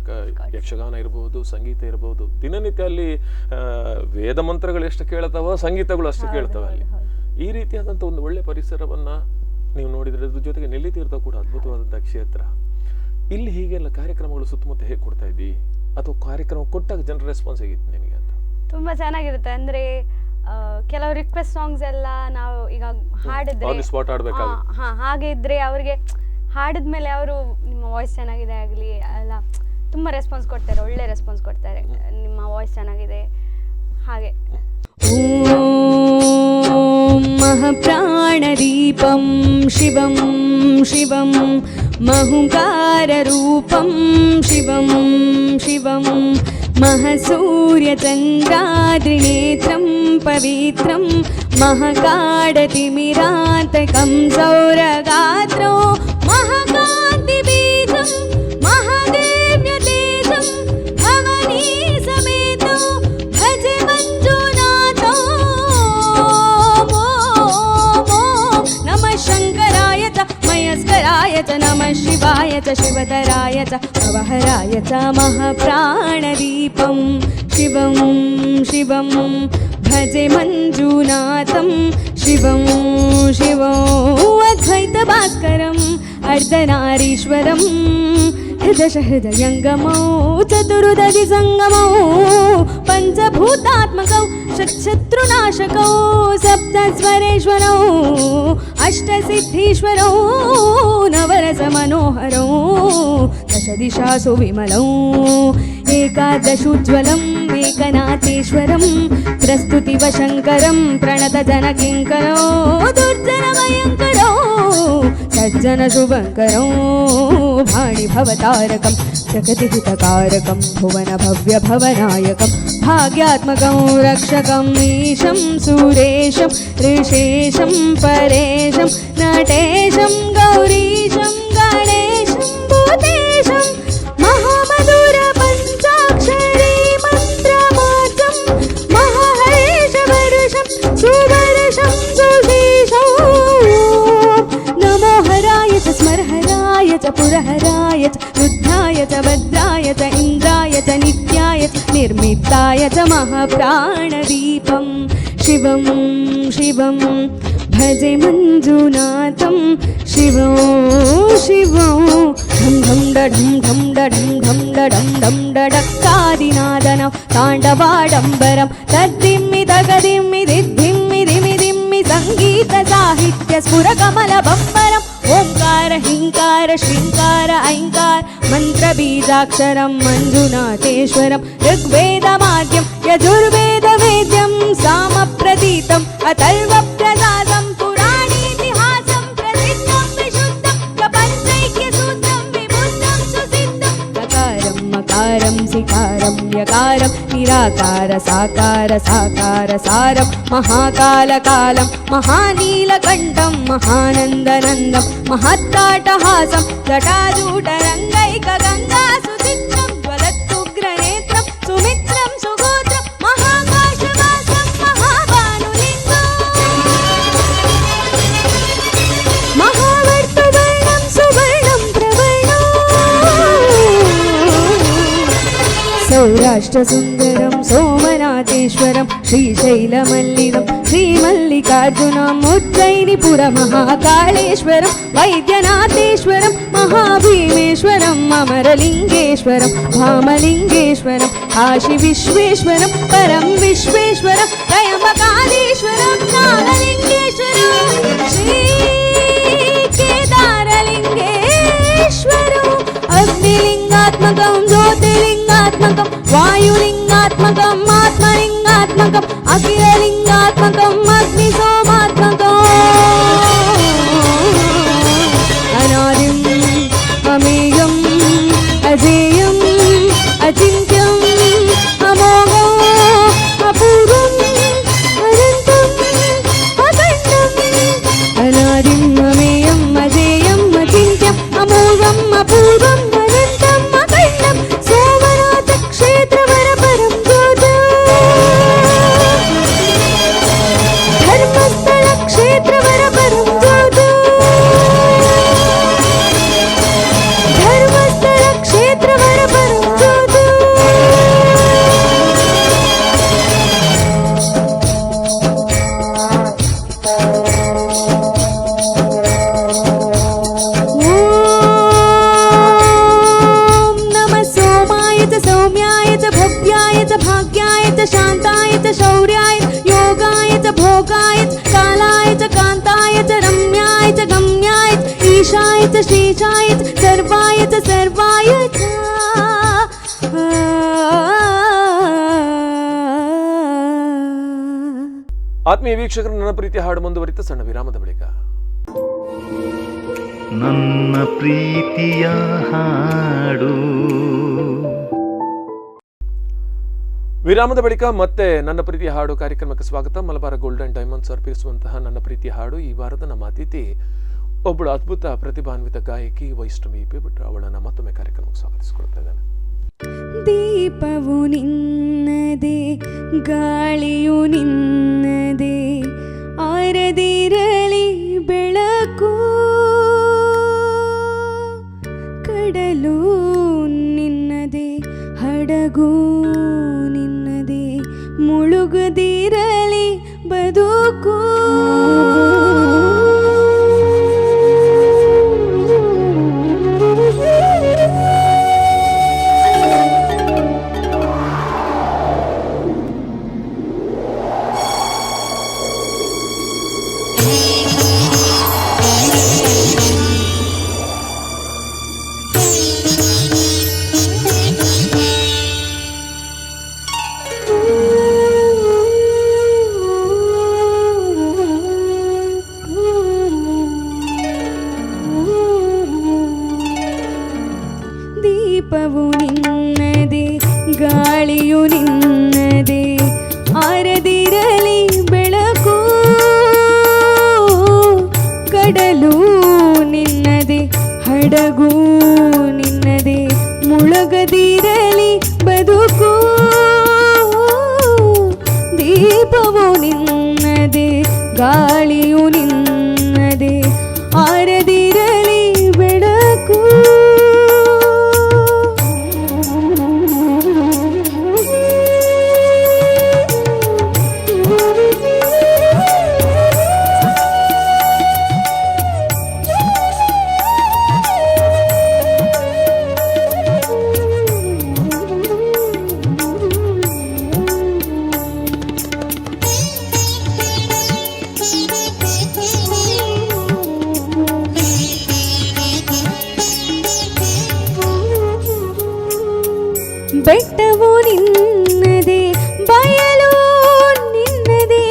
ಯಕ್ಷಗಾನ ಇರ್ಬೋದು, ಸಂಗೀತ ಇರ್ಬೋದು, ದಿನನಿತ್ಯ ಅಲ್ಲಿ ವೇದ ಮಂತ್ರಗಳು ಎಷ್ಟು ಕೇಳ್ತಾವೋ ಸಂಗೀತಗಳು ಅಷ್ಟು ಕೇಳ್ತವೆ ಅಲ್ಲಿ. ಈ ರೀತಿಯಾದಂಥ ಒಂದು ಒಳ್ಳೆ ಪರಿಸರವನ್ನು ನೀವು ನೋಡಿದರೆ, ಅದ್ರ ಜೊತೆಗೆ ನೆಲ್ಲಿತೀರ್ಥ ಕೂಡ ಅದ್ಭುತವಾದಂಥ ಕ್ಷೇತ್ರ. ಇಲ್ಲಿ ಹೀಗೆಲ್ಲ ಕಾರ್ಯಕ್ರಮಗಳು ಸುತ್ತಮುತ್ತ ಹೇಗೆ ಕೊಡ್ತಾ ಇದ್ದಿ, ಅಥವಾ ಕಾರ್ಯಕ್ರಮ ಕೊಟ್ಟಾಗ ಜನರ ರೆಸ್ಪಾನ್ಸ್ ಹೇಗಿತ್ತು ನಿನಗೆ ಅಂತ? ತುಂಬ ಚೆನ್ನಾಗಿರುತ್ತೆ. ಅಂದರೆ ಕೆಲವು ರಿಕ್ವೆಸ್ಟ್ ಸಾಂಗ್ಸ್ ಎಲ್ಲ ನಾವು ಈಗ ಹಾಡಿದ್ರೆ ಸ್ಪಾಟ್ ಆಡಬೇಕಾಗುತ್ತೆ. ಹಾಗೆ ಇದ್ರೆ ಅವ್ರಿಗೆ ಹಾಡಿದ್ಮೇಲೆ ಅವರು ನಿಮ್ಮ ವಾಯ್ಸ್ ಚೆನ್ನಾಗಿದೆ ಆಗಲಿ ಎಲ್ಲ ತುಂಬ ರೆಸ್ಪಾನ್ಸ್ ಕೊಡ್ತಾರೆ, ಒಳ್ಳೆ ರೆಸ್ಪಾನ್ಸ್ ಕೊಡ್ತಾರೆ, ನಿಮ್ಮ ವಾಯ್ಸ್ ಚೆನ್ನಾಗಿದೆ ಹಾಗೆ. ಓಂ ಮಹಾಪ್ರಾಣದೀಪಂ ಶಿವಂ ಶಿವಂ ಮಹುಂಕಾರರೂಪಂ ಶಿವಂ ಶಿವಂ ಮಹಾಸೂರ್ಯಚಂದ್ರಾದ್ರಿನೇತ್ರಂ ಪವಿತ್ರಂ ಮಹಾಕಾಡತಿಮಿರಾಂತಕಂ ಸೌರಗಾತ್ರೋ ಮಹಾಕಾಂತಿಬೀಜಂ ಮಹಾದೇವ್ಯತೇಜಂ ಭವನೀ ಸಮೇತೋ ಭಜೆ ಮಂಜುನಾಥೋ. ನಮಃ ಶಂಕರಾಯ ಚ ಮಯಸ್ಕರಾಯ ಚ ನಮಃ ಶಿವಾಯ ಚ ಶಿವತರಾಯ ಚ ಭವಹರಾಯ ಚ ಮಹಾಪ್ರಾಣದೀಪಂ ಶಿವಂ ಶಿವಂ ಭಜೆ ಮಂಜುನಾಥಂ ಶಿವಂ ಶಿವಂ ಅದ್ವೈತ ಭಾಸ್ಕರಂ ಅರ್ಧನಾರೀಶ್ವರಂ ಹೃದಯ ಹೃದಯಂಗಮೌ ಚತುರ್ದಧಿ ಸಂಗಮೌ ಪಂಚಭೂತಾತ್ಮಕೌ ಶತ್ರುನಾಶಕೌ ಸಪ್ತಸ್ವರೇಶ್ವರೌ ಅಷ್ಟಸಿದ್ಧೀಶ್ವರೌ ನವರಸ ಮನೋಹರೌ ದಶ ದಿಶಾಸು ವಿಮಲೌ ಏಕಾದಶೋಜ್ವಲಂ ಏಕನಾಥೇಶ್ವರಂ ಪ್ರಸ್ತುತಿವ ಶಂಕರಂ ಪ್ರಣತ ಜನ ಕಿಂಕರೋ ದುರ್ಜನ ಭಯಂಕರೋ ಸಜ್ಜನ ಶುಭಂಕರೋ ಭಾಣಿ ಭವತಾರಕಂ ಪ್ರಕೃತಿಹಿತಕಾರಕಂ ಭುವನ ಭವ್ಯ ಭವನಾಯಕಂ ಭಾಗ್ಯಾತ್ಮಕಂ ರಕ್ಷಕಂ ಈಶಂ ಸುರೇಶಂ ಋಷೇಶಂ ಪರೇಶಂ ನಟೇಶಂ ಗೌರೀಶಂ ಗಣೇಶಂ ಭೂತೇಶಂ ಮಹಾಮಧುರ ಪಂಚಾಕ್ಷರಿ ಮಂತ್ರಮಾರ್ಗಂ ಮಹಾಹರೇಶ ವರುಷಂ ಸುವರ್ಷಂ ಸುಶೇಷಂ ನಮೋ ಹರಾಯ ಚ ಸ್ಮರಹರಾಯ ಚ ಪುರಹರಾಯ ಚ ರುದ್ರಾಯ ಚ ಭದ್ರಾಯ ಚ ಇಂದ್ರಾಯ ಚ ನಿತ್ಯಾಯ ಚ ನಿರ್ಮಿತಾಯ ಚ ಮಹಾಪ್ರಾಣದೀಪಂ ಶಿವಂ ಶಿವಂ ಭಜೆ ಮಂಜುನಾಥಂ ಶಿವಂ ಶಿವಂ ಢಂ ಢಂ ಢಂ ಢಂ ಢಂ ಢಂ ಢಂ ಢಂ ಡಡಕ್ಕಾದಿನಾದನಂ ತಾಂಡವಾಡಂಬರಂ ತದ್ದಿಮ್ಮಿ ತಗದಿಮ್ಮಿ ದಿದ್ದಿಮ್ಮಿ ದಿಮಿ ದಿಮ್ಮಿ ಸಂಗೀತ ಸಾಹಿತ್ಯ ಸ್ಫುರ ಕಮಲ ಬಂಬರಂ ಓಂಕಾರ ಹಿಂಕಾರ ಶ್ರೀಂಕಾರ ಐಂಕಾರ ಮಂತ್ರ ಬೀಜಾಕ್ಷರಂ ಮಂಜುನಾಥೇಶ್ವರಂ ಋಗ್ವೇದ ಮಾಧ್ಯಂ ಯಜುರ್ವೇದ ವೇದ್ಯಂ ಸಾಮ ಪ್ರತೀತಂ ಅಥರ್ವ ಪ್ರಸಾದಂ ಪುರಾಣೇತಿಹಾಸಂ ಪ್ರಸಿದ್ಧಂ ವಿಶುದ್ಧಂ ಪ್ರಪಂಚೈಕ್ಯ ಸೂತ್ರಂ ವಿಬುದ್ಧಂ ಸುಸಿದ್ಧಂ ಯಕಾರಂ ಮಕಾರಂ ಸಿಕಾರಂ ಯಕಾರಂ ನಿರಾಕಾರ ಸಾಕಾರ ಸಾಕಾರ ಸಾರಂ ಮಹಾಕಾಲ ಕಾಲಂ ಮಹಾನೀಲಕಂಠಂ ಮಹಾನಂದನಂದಂ ಮಹತ್ತಾಟಹಾಸಂ ಜಟಾಜೂಟರಂಗೈಕ ಗಂಗಾ ಸುಚಿತ್ರಂ ಜ್ವಲತ್ತುಗ್ರನೇತ್ರಂ ಸುಮಿತ್ರಂ ಸುಗೋತ್ರಂ ಮಹಾಕಾಶವಾಸಂ ಮಹಾಭಾನುಲಿಂಗಂ ಮಹಾವರ್ತವರ್ಣಂ ಸುವರ್ಣಂ ಪ್ರವರ್ಣಂ ಸೌರಾಷ್ಟ್ರ ಸುಂದರಂ ಸೋಮನಾಥೇಶ್ವರಂ ಶ್ರೀಶೈಲಮಲ್ಲಿದಂ ಶ್ರೀಮಲ್ಲಿಕಾರ್ಜುನಂ ಉಜ್ಜಯಿನಿಪುರ ಮಹಾಕಾಳೇಶ್ವರಂ ವೈದ್ಯನಾಥೇಶ್ವರಂ ಮಹಾಭೀಮೇಶ್ವರಂ ಅಮರಲಿಂಗೇಶ್ವರಂ ಭಾಮಲಿಂಗೇಶ್ವರಂ ಕಾಶಿ ವಿಶ್ವೇಶ್ವರಂ ಪರಂ ವಿಶ್ವೇಶ್ವರಂ ತ್ರಯಂಬಕಾಧೀಶ್ವರಂ ನಾಗಲಿಂಗೇಶ್ವರಂ ಶ್ರೀ ಕೇದಾರಲಿಂಗೇಶ್ವರಂ ಅಗ್ನಿಲಿಂಗಾತ್ಮಕಂ ಜ್ಯೋತಿರ್ಲಿಂಗಾತ್ಮಕಂ ವಾಯುಲಿಂಗಾತ್ಮಕಂ ಆತ್ಮಲಿಂಗಾತ್ಮಕಂ ಅಖಿಲಲಿಂಗಾತ್ಮಕಂ ಅಗ್ನಿ ಸೋಮಾತ್ಮಕಂ ಅನಾದಿಂ ಅಮೇಯಂ ಅಜೇಯಂ ಅಚಿಂತ್ಯಂ ಅಮೋಘಂ ಅಪೂರ್ವಂ ಅನಂತಂ ಅಖಂಡಂ ಅನಾದಿಂ ಅಮೇಯಂ ಅಜೇಯಂ ಅಚಿಂತ್ಯಂ ಅಮೋಘಂ ಅಪೂರ್ವಂ ಧರ್ಮಸ್ಥಳ ಕ್ಷೇತ್ರವರ ಪರಂಜ್ಯೋತು ಧರ್ಮಸ್ಥಳ ಕ್ಷೇತ್ರವರ ಪರಂಜ್ಯೋತು ಓಂ ನಮಃ ಸೋಮಾಯ ಚ ಸೌಮ್ಯಾಯ ಚ ಭವ್ಯಾಯ ಚ ಭಾಗ್ಯಾಯ ಚ ಶಾಂತಾಯ ಚ ಶೌರ್ಯಾಯ ಯೋಗಾಯ ಚ ಭೋಗಾಯ ಚ ಕಾಲಾಯ ಚ ಕಾಂತಾಯ ಚ ರಮ್ಯಾಯ ಚ ಗಮ್ಯಾಯ ಚ ಈಶಾಯ ಚ ಶೇಷಾಯ ಚ ಸರ್ವಾಯ ಚ ಸರ್ವಾಯ ಚ ಆತ್ಮೀಯ ವೀಕ್ಷಕರು, ನನ್ನ ಪ್ರೀತಿಯ ಹಾಡು ಮುಂದುವರಿತ ಸಣ್ಣ ವಿರಾಮದ ಬಳಿಕ. ನನ್ನ ಪ್ರೀತಿಯ ಹಾಡು. ವಿರಾಮದ ಬಳಿಕ ಮತ್ತೆ ನನ್ನ ಪ್ರೀತಿಯ ಹಾಡು ಕಾರ್ಯಕ್ರಮಕ್ಕೆ ಸ್ವಾಗತ. ಮಲಬಾರ್ ಗೋಲ್ಡನ್ ಡೈಮಂಡ್ಸ್ ಅರ್ಪಿಸುವಂತಹ ನನ್ನ ಪ್ರೀತಿಯ ಹಾಡು. ಈ ವಾರದ ನಮ್ಮ ಅತಿಥಿ ಒಬ್ಬಳು ಅದ್ಭುತ ಪ್ರತಿಭಾನ್ವಿತ ಗಾಯಕಿ ವೈಷ್ಣವಿ ಪಿ ಭಟ್. ಅವಳನ್ನು ಮತ್ತೊಮ್ಮೆ ಕಾರ್ಯಕ್ರಮಕ್ಕೆ ಸ್ವಾಗತಿಸಿಕೊಳ್ತಾ ಇದ್ದೇನೆ. ದೀಪವು ನಿನ್ನದೇ, ಗಾಳಿಯು ನಿನ್ನದೇ, ಆರದಿರಲಿ ಬೆಳಕು, ಕಡಲು ನಿನ್ನದೇ, ಹಡಗು ನಿನ್ನದೇ, ಮುಳುಗದಿರಲಿ ಬದುಕು. ದೀಪವು ನಿನ್ನದೇ, ಗಾಳಿಯು ನಿನ್ನದೇ, ಆರದಿರಲಿ ಬೆಳಕು, ಕಡಲು ನಿನ್ನದೇ, ಹಡಗು ನಿನ್ನದೇ, ಮುಳುಗದಿರಲಿ ಬದುಕು. ದೀಪವು ನಿನ್ನದೇ, ಗಾಳಿಯು ನಿನ್ನದೇ, ಆರದಿರಲಿ ಬೆಳಕು. ಬೆಟ್ಟವು ನಿನ್ನದೇ, ಬಯಲು ನಿನ್ನದೇ,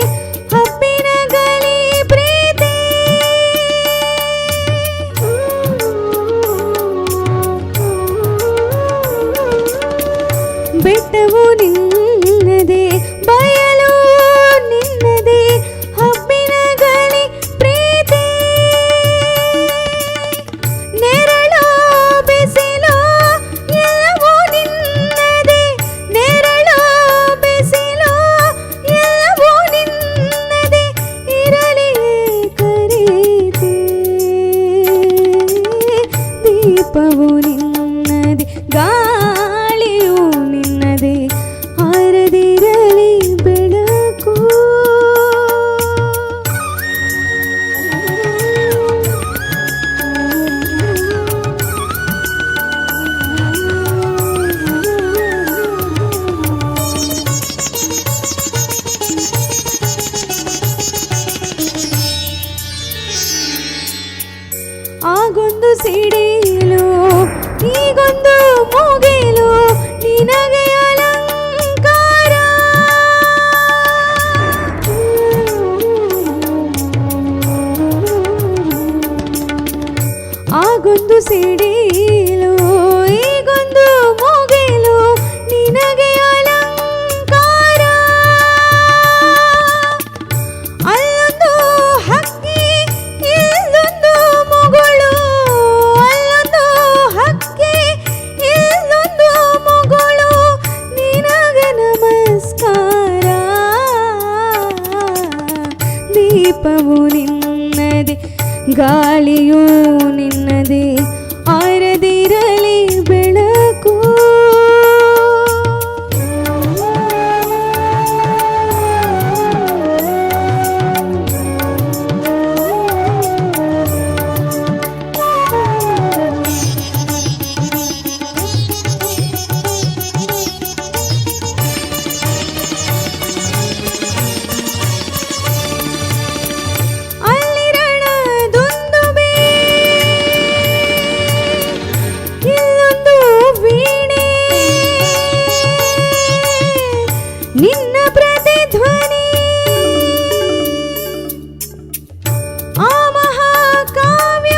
ಹಬ್ಬಿನ ಗಲಿ ಪ್ರೀತಿ. ಬೆಟ್ಟವು ನಿನ್ನದೇ, ಬಯಲು ನಿನ್ನದೇ, ಹಬ್ಬಿನ ಗಲಿ ಪ್ರೀತಿ. ನೆರಳು ಬಿಸಿಲು ಎಲ್ಲವೂ ನಿನ್ನದೇ, ನೆರಳು ಬಿಸಿಲು ಎಲ್ಲವೂ ನಿನ್ನದೇ, ಇರಲಿ ಕರೀತಿ. ದೀಪವು ನಿನ್ನದೇ, ಗಾಳಿಯು ನಿನ್ನದೇ, ಆರದಿರಲಿ ಬೆಳಕು. ಆಗೊಂದು ಸಿಡಿಲು, ಈಗೊಂದು ಮುಗಿಲು, ನಿನಗೆ ಅಲಂಕಾರ. ಆಗೊಂದು ಸಿಡಿಲು, ಈಗೊಂದು ಮುಗಿಲು, ನಿನಗೆ ಅಲಂಕಾರ. ಅಲ್ಲೊಂದು ಹಕ್ಕಿ, ಇಲ್ಲೊಂದು ಮುಗುಳು, ಅಲ್ಲೊಂದು ಹಕ್ಕಿ, ಇಲ್ಲೊಂದು ಮುಗುಳು, ನಿನಗೆ ನಮಸ್ಕಾರ. ದೀಪವು ನಿನ್ನದೇ ಗಾಳಿಯೂ ನಿನ್ನದೇ ಆರದಿರಲಿ ಬೆಳಕು ನಿನ್ನ ಪ್ರತಿಧ್ವನಿ ಆ ಮಹಾಕಾವ್ಯ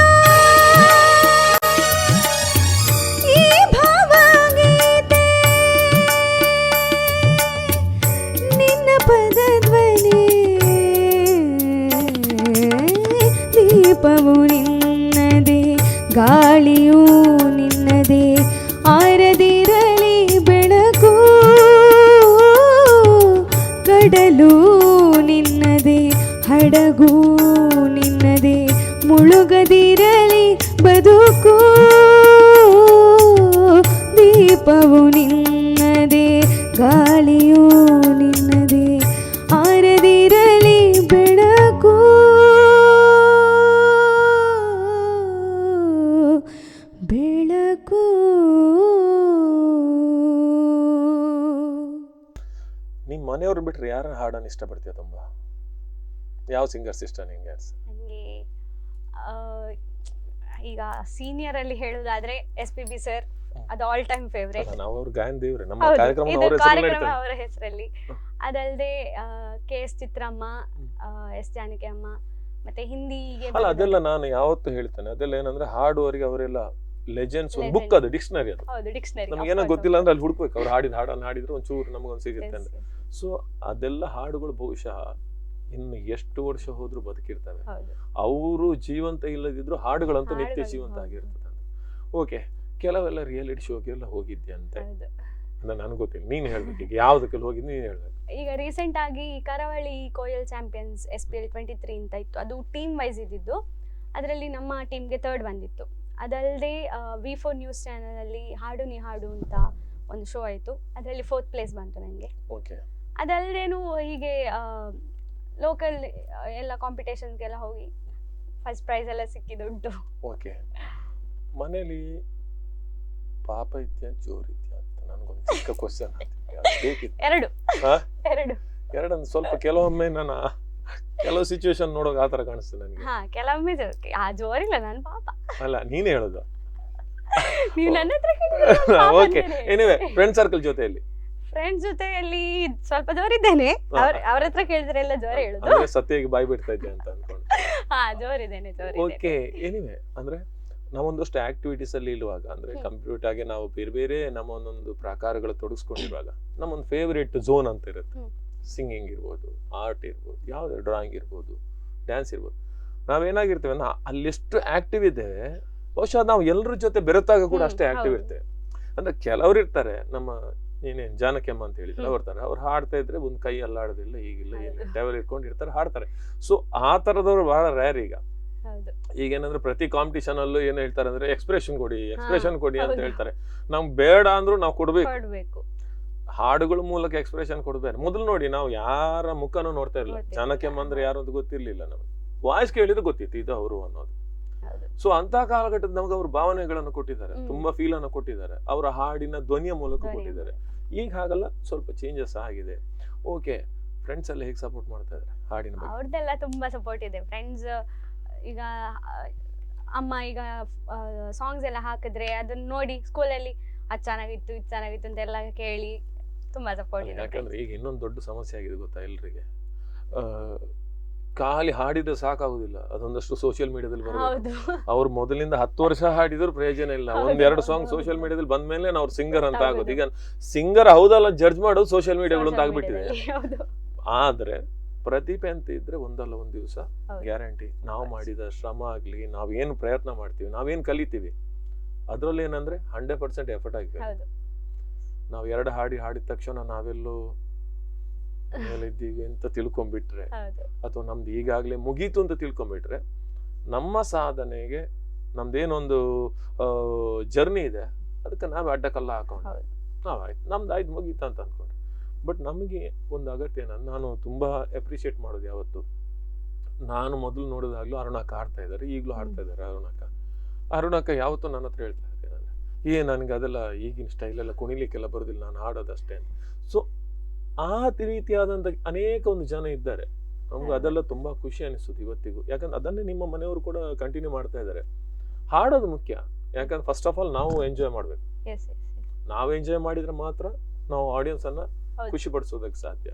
ಈ ಭಾವಗೀತೆ ನಿನ್ನ ಪದಧ್ವನಿ ದೀಪವು ನಿನ್ನದೇ ಗಾಳಿಯೂ ನಿನ್ನದೇ ಆರದಿರಲಿ ಬೆಳಕು ಕಡಲು ನಿನ್ನದೇ ಹಡಗು ನಿನ್ನದೇ ಮುಳುಗದಿರಲಿ ಬದುಕು ದೀಪವು ನಿನ್ನದೇ ಗಾಳಿಯೂ ನಿನ್ನದೇ ಆರದಿರಲಿ ಬೆಳಕು ಬೆಳಕು ನಿಮ್ಮ ಮನೆಯವ್ರು ಬಿಟ್ರೆ ಯಾರ ಹಾಡನ್ನು ಇಷ್ಟಪಡ್ತೀಯ ತುಂಬಾ? ಯಾವ ಸಿಂಗರ್ಸ್ ಇಷ್ಟ ನಿಂಗೆ? ನನಗೆ ಈಗ ಸೀನಿಯರ್ ಅಲ್ಲಿ ಹೇಳೋದಾದ್ರೆ SPB ಸರ್, ಅದು ಆಲ್ ಟೈಮ್ ಫೇವ್ರೇಟ್. ನಾವು ಅವ್ರ ಗಾಯನ ದೇವ್ರೆ, ನಮ್ಮ ಕಾರ್ಯಕ್ರಮ ಅವರ ಹೆಸರಲ್ಲಿ. ಅದಲ್ಲದೆ KS ಚಿತ್ರಮ್ಮ, S ಜಾನಕಿ ಅಮ್ಮ, ಮತ್ತೆ ಹಿಂದಿಗೆ ಅಲ್ಲ ಅದೆಲ್ಲ ನಾನು ಯಾವತ್ತೂ ಹೇಳ್ತೇನೆ, ಅದೆಲ್ಲ ಏನಂದ್ರೆ ಹಾಡುವವರಿಗೆ ಅವರೆಲ್ಲ ಲೆಜೆಂಡ್ಸ್. ಒಂದು ಬುಕ್, ಅದು ಡಿಕ್ಷನರಿ. ಅದು ಹೌದು ಡಿಕ್ಷನರಿ. ನಮ್ಗೆ ಏನೋ ಗೊತ್ತಿಲ್ಲ ಅಂದ್ರೆ ಅಲ್ಲಿ ಹುಡುಕ್ಬೇಕು, ಅವ್ರು ಹಾಡಿದ ಹಾಡನ್ನು ಹಾಡಿದ್ರೆ ಒಂಚೂರು ನಮಗೊಂದು ಸಿಗುತ್ತೆ ಅಂತ. ಸೊ ಅದೆಲ್ಲ ಹಾಡುಗಳು ಬಹುಶಃ ಇನ್ನು ಎಷ್ಟು ವರ್ಷ ಹೋದ್ರು ಬದುಕಿರ್ತವೆ. ಅವರು ಜೀವಂತ ಇಲ್ಲದಿದ್ರು ಹಾಡುಗಳಂತೂ ನಿತ್ಯ ಜೀವಂತ ಆಗಿರ್ತದೆ. ಓಕೆ, ಕೆಲವೆಲ್ಲ ರಿಯಾಲಿಟಿ ಶೋಗೆಲ್ಲ ಹೋಗಿದ್ದೆ ಅಂತ ನನಗೆ ಗೊತ್ತಿಲ್ಲ, ನೀನ್ ಹೇಳ್ಬೇಕು. ಈಗ ಯಾವ್ದಕ್ಕೆಲ್ಲ ಹೋಗಿದ್ದು ನೀನ್ ಹೇಳ್ಬೇಕು. ಈಗ ರೀಸೆಂಟ್ ಆಗಿ ಕರಾವಳಿ ಕೋಯಲ್ ಚಾಂಪಿಯನ್ಸ್ SPL 23 ಅಂತ ಇತ್ತು, ಅದು ಟೀಮ್ ವೈಸ್ ಇದ್ದಿದ್ದು. ಅದರಲ್ಲಿ ನಮ್ಮ ಟೀಮ್ಗೆ 3rd ಬಂದಿತ್ತು. ಅದಲ್ಲದೆ V4 ನ್ಯೂಸ್ ಚಾನೆಲ್ ಅಲ್ಲಿ ಹಾಡು ನೀ ಹಾಡು ಅಂತ ಒಂದು ಶೋ ಆಯಿತು, ಅದರಲ್ಲಿ 4th ಪ್ಲೇಸ್ ಬಂತು ನನಗೆ. ಅದಲ್ಲದೇನು ಹೀಗೆ ಲೋಕಲ್ ಎಲ್ಲ ಕಾಂಪಿಟೇಷನ್ಸ್ಗೆಲ್ಲ ಹೋಗಿ ಫಸ್ಟ್ ಪ್ರೈಸ್ ಎಲ್ಲ ಸಿಕ್ಕಿದುಂಟು. ಓಕೆ, ಮನೇಲಿ ಪಾಪ ಇತ್ಯಾ ಜೋರ್ ಇತ್ಯಾ ಅಂತ ನನಗೊಂದು ಚಿಕ್ಕ ಕ್ವಶನ್ ಬೇಕಿತ್ತು. ಎರಡನ್ನು ಸ್ವಲ್ಪ ಕೆಲವೊಮ್ಮೆ ನಾನು ಕೆಲವು ಸಿಚುವೇಶನ್ ನೋಡೋಕೆ ಆ ತರ ಕಾಣಿಸ್ತದೆ ನನಗೆ. ಕೆಲವೊಮ್ಮೆ ಜೋರಿಲ್ಲ, ನಾನು ಪಾಪ. ಅಲ್ಲ, ನೀನೇ ಹೇಳೋದು. ನೀವು ನನ್ನ ಹತ್ರ ಓಕೆ, ಎನಿವೆ ಫ್ರೆಂಡ್ ಸರ್ಕಲ್ ಜೊತೆಯಲ್ಲಿ ಫ್ರೆಂಡ್ಸ್ ಜೊತೆಯಲ್ಲಿ ಸ್ವಲ್ಪ ಜೋರಿದ್ದೇನೆ. ಅವ್ರ ಹತ್ರ ಕೇಳಿದ್ರೆ ಎಲ್ಲ ಜೋರ ಹೇಳುದು. ಅಂದ್ರೆ ಸತ್ಯಗೆ ಬಾಯಿ ಬಿಡ್ತಾ ಇದ್ದೆ ಅಂತ ಅನ್ಕೊಂಡು. ಜೋರಿದ್ದೇನೆ. ಓಕೆ, ಎನಿವೆ ಅಂದ್ರೆ ನಾವೊಂದಷ್ಟು ಆಕ್ಟಿವಿಟೀಸ್ ಅಲ್ಲಿ ಇರುವಾಗ, ಅಂದ್ರೆ ಕಂಪ್ಯೂಟರ್ ಆಗಿ ನಾವು ಬೇರೆ ಬೇರೆ ನಮ್ಮ ಒಂದೊಂದು ಪ್ರಕಾರಗಳು ತೊಡಗಿಸ್ಕೊಂಡಿರುವಾಗ ನಮ್ಮೊಂದು ಫೇವರೇಟ್ ಝೋನ್ ಅಂತ ಇರುತ್ತೆ. ಸಿಂಗಿಂಗ್ ಇರ್ಬೋದು, ಆರ್ಟ್ ಇರ್ಬೋದು, ಯಾವ್ದು ಡ್ರಾಯಿಂಗ್ ಇರ್ಬೋದು, ಡ್ಯಾನ್ಸ್ ಇರ್ಬೋದು. ನಾವೇನಾಗಿರ್ತೇವೆ, ಅಲ್ಲೆಷ್ಟು ಆಕ್ಟಿವ್ ಇದ್ದೇವೆ, ಬಹುಶಃ ನಾವು ಎಲ್ಲರ ಜೊತೆ ಬೆರೆತಾಗ ಕೂಡ ಅಷ್ಟೇ ಆಕ್ಟಿವ್ ಇರ್ತೇವೆ. ಅಂದ್ರೆ ಕೆಲವ್ರು ಇರ್ತಾರೆ, ನಮ್ಮ ಏನೇನು ಜಾನಕಿಯಮ್ಮ ಅಂತ ಹೇಳಿದ್ರೆ ಬರ್ತಾರೆ, ಅವ್ರು ಹಾಡ್ತಾ ಇದ್ರೆ ಒಂದು ಕೈ ಅಲ್ಲಾಡೋದಿಲ್ಲ, ಈಗಿಲ್ಲ, ಏನಿಲ್ಲ, ಟೆವಲ್ ಇಟ್ಕೊಂಡು ಇರ್ತಾರೆ, ಹಾಡ್ತಾರೆ. ಸೊ ಆ ತರದವ್ರು ಬಹಳ ರೇರ್ ಈಗ. ಈಗೇನಂದ್ರೆ ಪ್ರತಿ ಕಾಂಪಿಟಿಷನ್ ಅಲ್ಲೂ ಏನ್ ಹೇಳ್ತಾರೆ ಅಂದ್ರೆ ಎಕ್ಸ್ಪ್ರೆಷನ್ ಕೊಡಿ ಅಂತ ಹೇಳ್ತಾರೆ. ನಮ್ಗೆ ಬೇಡ ಅಂದ್ರೂ ನಾವು ಕೊಡ್ಬೇಕು. ಹಾಡುಗಳ ಮೂಲಕ ಎಕ್ಸ್ಪ್ರೆಷನ್ ಕೊಡ್ಬೇಕು. ಮೊದಲು ನೋಡಿ, ನಾವು ಯಾರ ಮುಖನೂ ನೋಡ್ತಾ ಇರಲಿಲ್ಲ. ಜಾನಕಿಯಮ್ಮ ಅಂದ್ರೆ ಯಾರು ಅಂತ ಗೊತ್ತಿರ್ಲಿಲ್ಲ ನಮ್ಗೆ. ವಾಯ್ಸ್ ಕೇಳಿದ್ರೆ ಗೊತ್ತಿತ್ತು ಇದು ಅವರು ಅನ್ನೋದು. ಸೊ ಅಂತ ಕಾಲಘಟ್ಟದ ನಮ್ಗೆ ಅವ್ರ ಭಾವನೆಗಳನ್ನು ಕೊಟ್ಟಿದ್ದಾರೆ, ತುಂಬಾ ಫೀಲ್ ಅನ್ನು ಕೊಟ್ಟಿದ್ದಾರೆ, ಅವರ ಹಾಡಿನ ಧ್ವನಿಯ ಮೂಲಕ ಕೊಟ್ಟಿದ್ದಾರೆ. ಈಗ ಹಾಗಲ್ಲ, ಸ್ವಲ್ಪ ಚೇಂಜಸ್ ಆಗಿದೆ. ಓಕೆ, ಫ್ರೆಂಡ್ಸ್ ಎಲ್ಲ ಹೇಗೆ ಸಪೋರ್ಟ್ ಮಾಡ್ತಾ ಇದ್ದಾರೆ ಹಾಡಿನ ಬಗ್ಗೆ? ಅವ್ರದ್ದೆಲ್ಲ ತುಂಬಾ ಸಪೋರ್ಟ್ ಇದೆ. ಫ್ರೆಂಡ್ಸ್ ಈಗ ಅಮ್ಮ ಈಗ ಸಾಂಗ್ಸ್ ಎಲ್ಲ ಹಾಕಿದ್ರೆ ಅದನ್ನ ನೋಡಿ ಸ್ಕೂಲಲ್ಲಿ ಅದು ಚೆನ್ನಾಗಿತ್ತು, ಇದು ಚೆನ್ನಾಗಿತ್ತು ಅಂತ ಎಲ್ಲ ಕೇಳಿ ತುಂಬಾ ಸಪೋರ್ಟ್ ಇದೆ. ಯಾಕಂದ್ರೆ ಈಗ ಇನ್ನೊಂದು ದೊಡ್ಡ ಸಮಸ್ಯೆ ಆಗಿದೆ ಗೊತ್ತಾ ಎಲ್ರಿಗೆ, ಖಾಲಿ ಹಾಡಿದ್ರೆ ಸಾಕಾಗುದಿಲ್ಲ, ಅದೊಂದಷ್ಟು ಸೋಷಿಯಲ್ ಮೀಡಿಯಾದಲ್ಲಿ ಬರಬೇಕು. ಅವ್ರು ಮೊದಲಿಂದ 10 ವರ್ಷ ಹಾಡಿದ್ರು ಪ್ರಯೋಜನ ಇಲ್ಲ. 1-2 ಸಾಂಗ್ ಸೋಷಿಯಲ್ ಮೀಡಿಯಾದಲ್ಲಿ ಬಂದ್ಮೇಲೆ ಅವ್ರು ಸಿಂಗರ್ ಅಂತ ಆಗೋದು. ಈಗ ಸಿಂಗರ್ ಹೌದಲ್ಲ ಜಡ್ಜ್ ಮಾಡೋದು ಸೋಷಿಯಲ್ ಮೀಡಿಯಾಗಳು ಅಂತ ಆಗ್ಬಿಟ್ಟಿದೆ. ಆದ್ರೆ ಪ್ರತಿಭೆ ಅಂತ ಇದ್ರೆ ಒಂದಲ್ಲ ಒಂದ್ ದಿವಸ ಗ್ಯಾರಂಟಿ ನಾವು ಮಾಡಿದ ಶ್ರಮ ಆಗ್ಲಿ, ನಾವೇನು ಪ್ರಯತ್ನ ಮಾಡ್ತೀವಿ, ನಾವೇನ್ ಕಲಿತೀವಿ, ಅದ್ರಲ್ಲಿ ಏನಂದ್ರೆ 100% ಎಫರ್ಟ್ ಆಗಿವೆ. ನಾವು 2 ಹಾಡಿದ ತಕ್ಷಣ ನಾವೆಲ್ಲೋ ಮೇಲಿದ್ದೀವಿ ಅಂತ ತಿಳ್ಕೊಂಡ್ಬಿಟ್ರೆ ಹೌದು. ಅಥವಾ ನಮ್ದು ಈಗಾಗಲೇ ಮುಗೀತು ಅಂತ ತಿಳ್ಕೊಂಡ್ಬಿಟ್ರೆ ನಮ್ಮ ಸಾಧನೆಗೆ ನಮ್ದೇನೊಂದು ಜರ್ನಿ ಇದೆ ಅದಕ್ಕೆ ನಾವು ಅಡ್ಡಕಲ್ಲ ಹಾಕೊಂಡು ಹೌದು. ನಾವಾಯ್ತು ನಮ್ದು ಆಯ್ತು ಮುಗೀತು ಅಂತ ಅಂದ್ಕೊಂಡ್ರೆ. ಬಟ್ ನಮಗೆ ಒಂದು ಅಗತ್ಯ ನಾನು ತುಂಬ ಅಪ್ರಿಷಿಯೇಟ್ ಮಾಡೋದು ಯಾವತ್ತು, ನಾನು ಮೊದಲು ನೋಡಿದಾಗಲೂ ಅರುಣಕ್ಕ ಆಡ್ತಾ ಇದ್ದಾರೆ, ಈಗಲೂ ಆಡ್ತಾ ಇದ್ದಾರೆ ಅರುಣಕ್ಕ ಯಾವತ್ತೂ ನನ್ನ ಹತ್ರ ಹೇಳ್ತಾ ಇದ್ದಾರೆ ನನಗೆ ಅದೆಲ್ಲ ಈಗಿನ ಸ್ಟೈಲೆಲ್ಲ ಕುಣಿಲಿಕ್ಕೆಲ್ಲ ಬರೋದಿಲ್ಲ, ನಾನು ಆಡೋದಷ್ಟೇ ಅಂತ. ಸೊ ಆ ರೀತಿಯಾದಂಥ ಅನೇಕ ಒಂದು ಜನ ಇದ್ದಾರೆ, ನಮ್ಗೆ ಅದೆಲ್ಲ ತುಂಬ ಖುಷಿ ಅನಿಸುತ್ತೆ ಇವತ್ತಿಗೂ. ಯಾಕಂದ್ರೆ ಅದನ್ನೇ ನಿಮ್ಮ ಮನೆಯವರು ಕೂಡ ಕಂಟಿನ್ಯೂ ಮಾಡ್ತಾ ಇದ್ದಾರೆ. ಹಾಡೋದು ಮುಖ್ಯ, ಯಾಕಂದ್ರೆ ಫಸ್ಟ್ ಆಫ್ ಆಲ್ ನಾವು ಎಂಜಾಯ್ ಮಾಡಬೇಕು. ನಾವು ಎಂಜಾಯ್ ಮಾಡಿದ್ರೆ ಮಾತ್ರ ನಾವು ಆಡಿಯನ್ಸ್ ಅನ್ನ ಖುಷಿ ಪಡಿಸೋದಕ್ಕೆ ಸಾಧ್ಯ.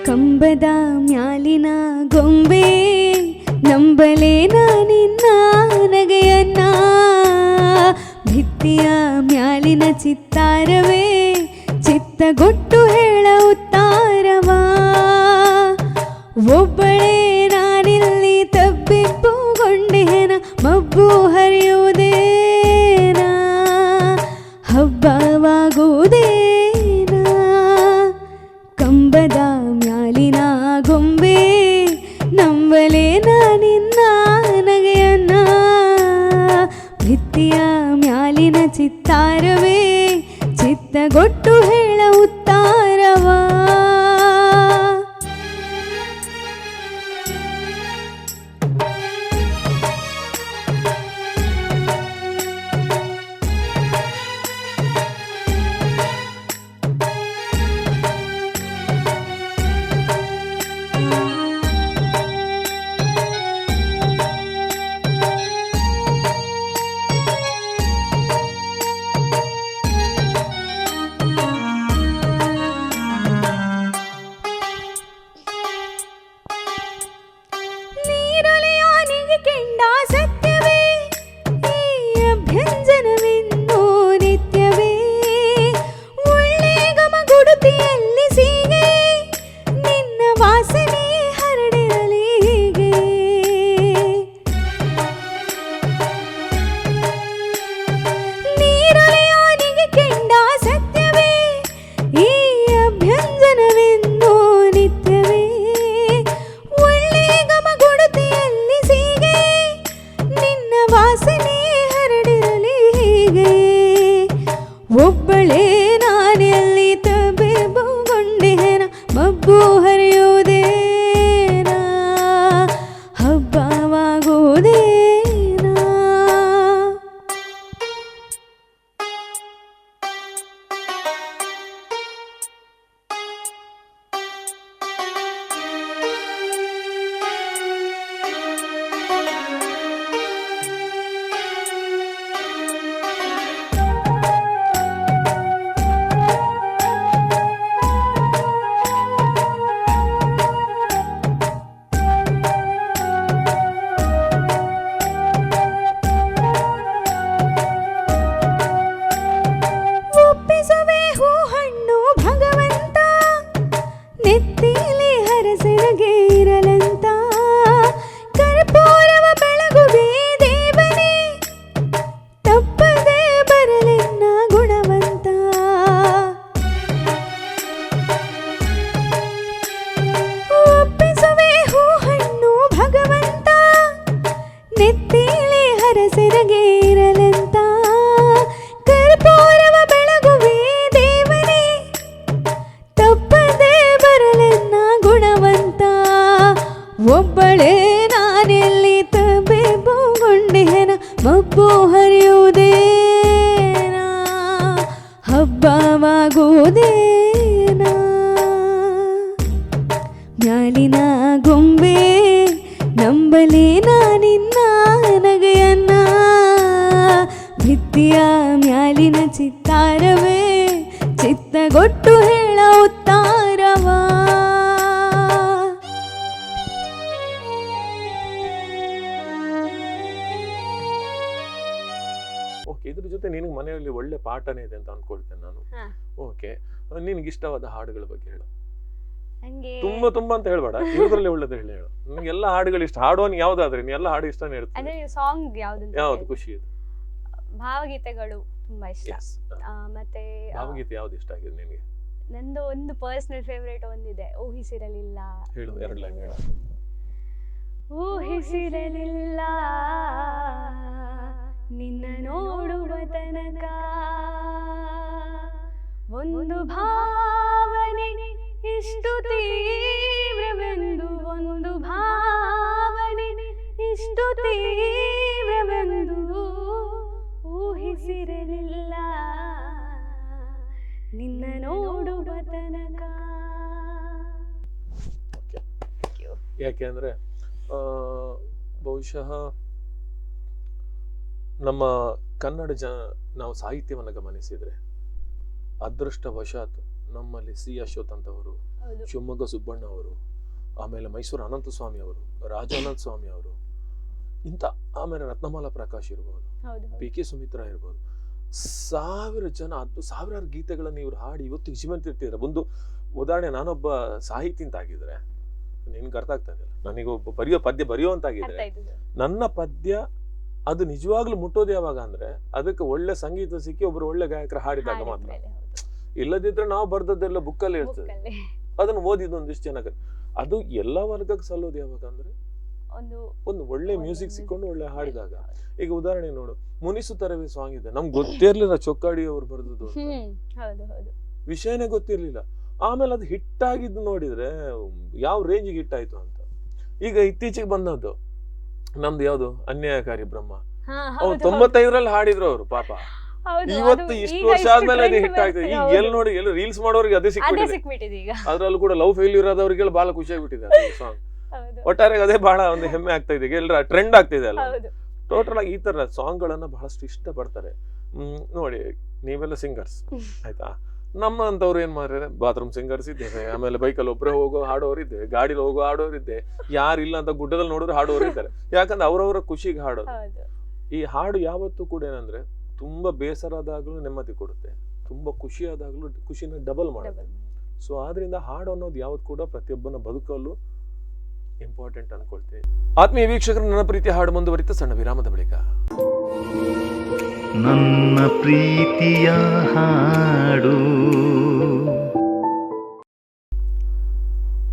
ಕಂಬದ ಮ್ಯಾಲಿನ ಗೊಂಬೆ ನಂಬಲೇನ ನಿನ್ನ ನಗೆಯನ್ನ, ಭಿತ್ತಿಯ ಮ್ಯಾಲಿನ ಚಿತ್ತಾರವೇ ಚಿತ್ತಗೊಟ್ಟು ಹೇಳ ಉತ್ತಾರವಾ, ಒಬ್ಬಳೇ ನಾನಿಲ್ಲಿ ತಬ್ಬಿಬ್ಬುಗೊಂಡೇನ ಮಬ್ಬು ಹರಿಯುವುದೇನ ಹಬ್ಬವಾಗುವುದೇನ, ಕಂಬದ ಮ್ಯಾಲಿನ ಗೊಂಬೆ ನಂಬಲೇನ ನಿನ್ನ ನಗೆಯನ್ನ, ಭಿತ್ತಿಯ ಮ್ಯಾಲಿನ ಚಿತ್ತಾರವೇ ಚಿತ್ತಗೊಟ್ಟು ಹೇಳ ಉತ್ತಾರವಾ. ಒಬ್ಬಳೇ ನಾನೆಲ್ಲಿ ತಬ್ಬಿಬ್ಬುಗೊಂಡೇನ ಮಬ್ಬು ಹರಿಯುವುದೇನ ಹಬ್ಬವಾಗುವುದೇನ. ಒಬ್ಬಳೇ ನಾನೆಲ್ಲಿ ತಬ್ಬಿಬ್ಬುಗೊಂಡೇನ ಮಬ್ಬು ಹರಿಯುವುದೇನ ಹಬ್ಬವಾಗುವುದೇನ. ಮ್ಯಾಲಿನ ಗೊಂಬೆ ನಂಬಲೇನ ನಿನ್ನ ನಗೆಯನ್ನ, ಭಿತ್ತಿಯ ಮ್ಯಾಲಿನ ಚಿತ್ತಾರವೇ ಚಿತ್ತಗೊಟ್ಟು ಹೇಳ ಉತ್ತಾರವಾ. ಇದ್ರ ಜೊತೆ ನಿನಗೆ ಮನೆಯಲ್ಲಿ ಒಳ್ಳೆ ಪಾಠನೇ ಇದೆ ಅಂತ ಅನ್ಕೊಳ್ತೇನೆ ನಾನು. ಓಕೆ, ನಿನಗೆ ಇಷ್ಟವಾದ ಹಾಡುಗಳ ಬಗ್ಗೆ ಹೇಳು. ನಂಗೆ ತುಂಬಾ ಅಂತ ಹೇಳ್ಬೇಡ, ಇರೋದ್ರಲ್ಲಿ ಒಳ್ಳೇದು ಹೇಳು. ನನಗೆಲ್ಲ ಹಾಡುಗಳು ಇಷ್ಟ. ಹಾಡುವನ್ ಯಾವ್ದಾದ್ರೆ ನೀ ಎಲ್ಲ ಹಾಡು ಇಷ್ಟನೇ ಹೇಳ್ತೀನಿ. ಅಂದ್ರೆ ಸಾಂಗ್ ಯಾವ್ದು ಖುಷಿ ಇದೆ? ಭಾವಗೀತೆಗಳು ತುಂಬಾ ಇಷ್ಟ. Yes. ಮತ್ತೆ ಭಾವಗೀತೆ ಯಾವ್ದು ಇಷ್ಟ ಆಗಿದೆ ನಿನಗೆ? ನಂದು ಒಂದು ಪರ್ಸನಲ್ ಫೇವರೇಟ್ ಒಂದಿದೆ, ಊಹಿಸಿರಲಿಲ್ಲ. ಹೇಳು, 2 ಲೈನ್ ಹೇಳು. ಊಹಿಸಿರಲಿಲ್ಲ ನಿನ್ನ ನೋಡುವ ತನಕ, ಒಂದು ಭಾವನೆ ಇಷ್ಟು ತೀವ್ರವೆಂದು, ಒಂದು ಭಾವನೆ ಇಷ್ಟು ತೀವ್ರವೆಂದು ಊಹಿಸಿರಲಿಲ್ಲ ನಿನ್ನ ನೋಡುವ ತನಕ. ಯಾಕೆಂದ್ರೆ ಬಹುಶಃ ನಮ್ಮ ಕನ್ನಡ ನಾವು ಸಾಹಿತ್ಯವನ್ನು ಗಮನಿಸಿದ್ರೆ ಅದೃಷ್ಟವಶಾತ್ ನಮ್ಮಲ್ಲಿ ಸಿ ಅಶ್ವಥ್ ಅಂತವರು, ಶಿವಮೊಗ್ಗ ಸುಬ್ಬಣ್ಣ ಅವರು, ಆಮೇಲೆ ಮೈಸೂರು ಅನಂತಸ್ವಾಮಿ ಅವರು, ರಾಜಾನಂದ ಸ್ವಾಮಿ ಅವರು, ಇಂಥ ಆಮೇಲೆ ರತ್ನಮಾಲಾ ಪ್ರಕಾಶ್ ಇರ್ಬೋದು, PK ಸುಮಿತ್ರಾ ಇರ್ಬೋದು, ಸಾವಿರಾರು ಗೀತೆಗಳನ್ನು ಇವ್ರು ಹಾಡಿ ಇವತ್ತಿಗೆ ಜೀವಂತ ಇರ್ತಿದ್ದಾರೆ. ಒಂದು ಉದಾಹರಣೆ, ನಾನೊಬ್ಬ ಸಾಹಿತಿ ಅಂತ ಆಗಿದ್ರೆ ನಿನ್ಗೆ ಅರ್ಥ ಆಗ್ತಾ ಇದೆಯಲ್ಲ, ನನಗೊಬ್ಬ ಪದ್ಯ ಬರೆಯುವಂತಾಗಿದ್ರೆ ನನ್ನ ಪದ್ಯ ಅದು ನಿಜವಾಗ್ಲೂ ಮುಟ್ಟೋದು ಯಾವಾಗ ಅಂದ್ರೆ ಅದಕ್ಕೆ ಒಳ್ಳೆ ಸಂಗೀತ ಸಿಕ್ಕಿ ಒಬ್ರು ಒಳ್ಳೆ ಗಾಯಕರ ಹಾಡಿದಾಗ ಮಾತ್ರ. ಇಲ್ಲದಿದ್ರೆ ನಾವು ಬರ್ದದ್ದೆಲ್ಲ ಬುಕ್ಕಲ್ಲಿ ಇರ್ತದೆ, ಅದನ್ನ ಓದಿದ ಒಂದಿಷ್ಟು ಜನ. ಅದು ಎಲ್ಲಾ ವರ್ಗಕ್ಕೆ ಸಲ್ಲೋದು ಯಾವಾಗ ಅಂದ್ರೆ ಒಂದು ಒಳ್ಳೆ ಮ್ಯೂಸಿಕ್ ಸಿಕ್ಕೊಂಡು ಒಳ್ಳೆ ಹಾಡಿದಾಗ. ಈಗ ಉದಾಹರಣೆ ನೋಡು, ಮುನಿಸುತ್ತರವೇ ಸಾಂಗ್ ಇದೆ, ನಮ್ಗೆ ಗೊತ್ತಿರ್ಲಿಲ್ಲ ಚೊಕ್ಕಾಡಿ ಅವ್ರು ಬರ್ದದ್ದು, ವಿಷಯನೇ ಗೊತ್ತಿರ್ಲಿಲ್ಲ. ಆಮೇಲೆ ಅದು ಹಿಟ್ ಆಗಿದ್ದು ನೋಡಿದ್ರೆ ಯಾವ ರೇಂಜಿಗೆ ಹಿಟ್ ಆಯ್ತು ಅಂತ. ಈಗ ಇತ್ತೀಚೆಗೆ ಬಂದದ್ದು ನಮ್ದು ಯಾವ್ದು ಅನ್ಯಾಯಕಾರಿ ಬ್ರಹ್ಮ, ಅವ್ರು 95ರಲ್ಲಿ ಹಾಡಿದ್ರು ಅವರು ಪಾಪ. ಇವತ್ತು ಇಷ್ಟು ವರ್ಷ ಆದ್ಮೇಲೆ ಅದು ಹಿಟ್ ಆಗ್ತದೆ. ಈಗ ಎಲ್ಲಿ ನೋಡಿ ಎಲ್ಲ ರೀಲ್ಸ್ ಮಾಡೋರಿಗೆ ಅದೇ ಸಿಕ್ಬಿಟ್ಟಿದೆ. ಅದ್ರಲ್ಲೂ ಕೂಡ ಲವ್ ಫೇಲ್ಯೂರ್ ಆದವ್ರಿಗೆಲ್ಲ ಬಹಳ ಖುಷಿ ಆಗ್ಬಿಟ್ಟಿದೆ ಸಾಂಗ್. ಒಟ್ಟಾರೆ ಅದೇ ಬಹಳ ಒಂದು ಹೆಮ್ಮೆ ಆಗ್ತಾ ಇದೆ, ಎಲ್ಲರ ಟ್ರೆಂಡ್ ಆಗ್ತಿದೆ ಅಲ್ಲ. ಟೋಟಲ್ ಆಗಿ ಈ ತರ ಸಾಂಗ್ ಗಳನ್ನ ಬಹಳಷ್ಟು ಇಷ್ಟಪಡ್ತಾರೆ. ನೋಡಿ, ನೀವೆಲ್ಲ ಸಿಂಗರ್ಸ್ ಆಯ್ತಾ, ನಮ್ಮಂತವ್ರು ಏನ್ ಮಾಡಿದ್ರೆ ಬಾತ್ರೂಮ್ ಸಿಂಗರ್ಸ್ ಇದ್ದೇವೆ, ಆಮೇಲೆ ಬೈಕಲ್ಲಿ ಒಬ್ಬರೇ ಹೋಗೋ ಹಾಡೋರು ಇದ್ದೇವೆ, ಗಾಡಿಲಿ ಹೋಗೋ ಹಾಡೋರು ಇದ್ದೆ, ಯಾರಿಲ್ಲ ಅಂತ ಗುಡ್ಡದಲ್ಲಿ ನೋಡಿದ್ರೆ ಹಾಡೋರು ಇದ್ದಾರೆ. ಯಾಕಂದ್ರೆ ಅವ್ರವ್ರ ಖುಷಿಗೆ ಹಾಡೋದು. ಈ ಹಾಡು ಯಾವತ್ತೂ ಕೂಡ ಏನಂದ್ರೆ ತುಂಬಾ ಬೇಸರ ಆದಾಗ್ಲೂ ನೆಮ್ಮದಿ ಕೊಡುತ್ತೆ, ತುಂಬಾ ಖುಷಿ ಆದಾಗ್ಲೂ ಖುಷಿನ ಡಬಲ್ ಮಾಡುತ್ತೆ. ಸೊ ಆದ್ರಿಂದ ಹಾಡು ಅನ್ನೋದು ಯಾವತ್ತು ಕೂಡ ಪ್ರತಿಯೊಬ್ಬನ ಬದುಕಲ್ಲೂ ಇಂಪಾರ್ಟೆಂಟ್ ಅನ್ಕೊಳ್ತೀನಿ. ಆತ್ಮೀಯ ವೀಕ್ಷಕರು, ನನ್ನ ಪ್ರೀತಿ ಹಾಡು ಮುಂದುವರಿತ ಸಣ್ಣ ವಿರಾಮದ ಬಳಿಕ. ನನ್ನ ಪ್ರೀತಿಯ ಹಾಡು.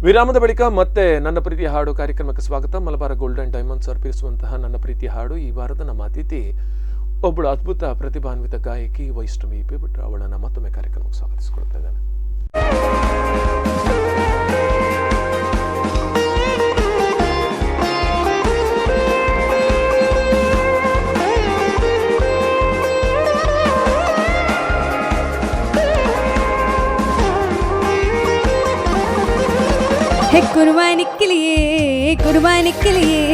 ವಿರಾಮದ ಬಳಿಕ ಮತ್ತೆ ನನ್ನ ಪ್ರೀತಿಯ ಹಾಡು ಕಾರ್ಯಕ್ರಮಕ್ಕೆ ಸ್ವಾಗತ. ಮಲಬಾರ್ ಗೋಲ್ಡನ್ ಡೈಮಂಡ್ಸ್ ಅರ್ಪಿಸುವಂತಹ ನನ್ನ ಪ್ರೀತಿಯ ಹಾಡು. ಈ ವಾರದ ನಮ್ಮ ಅತಿಥಿ ಒಬ್ಬಳು ಅದ್ಭುತ ಪ್ರತಿಭಾನ್ವಿತ ಗಾಯಕಿ ವೈಷ್ಣವಿ ಪಿ ಭಟ್. ಅವಳನ್ನ ಮತ್ತೊಮ್ಮೆ ಕಾರ್ಯಕ್ರಮಕ್ಕೆ ಸ್ವಾಗತಿಸಿಕೊಳ್ತಾ ಇದ್ದೇನೆ. കുർബാനിക്ക് ലിയേ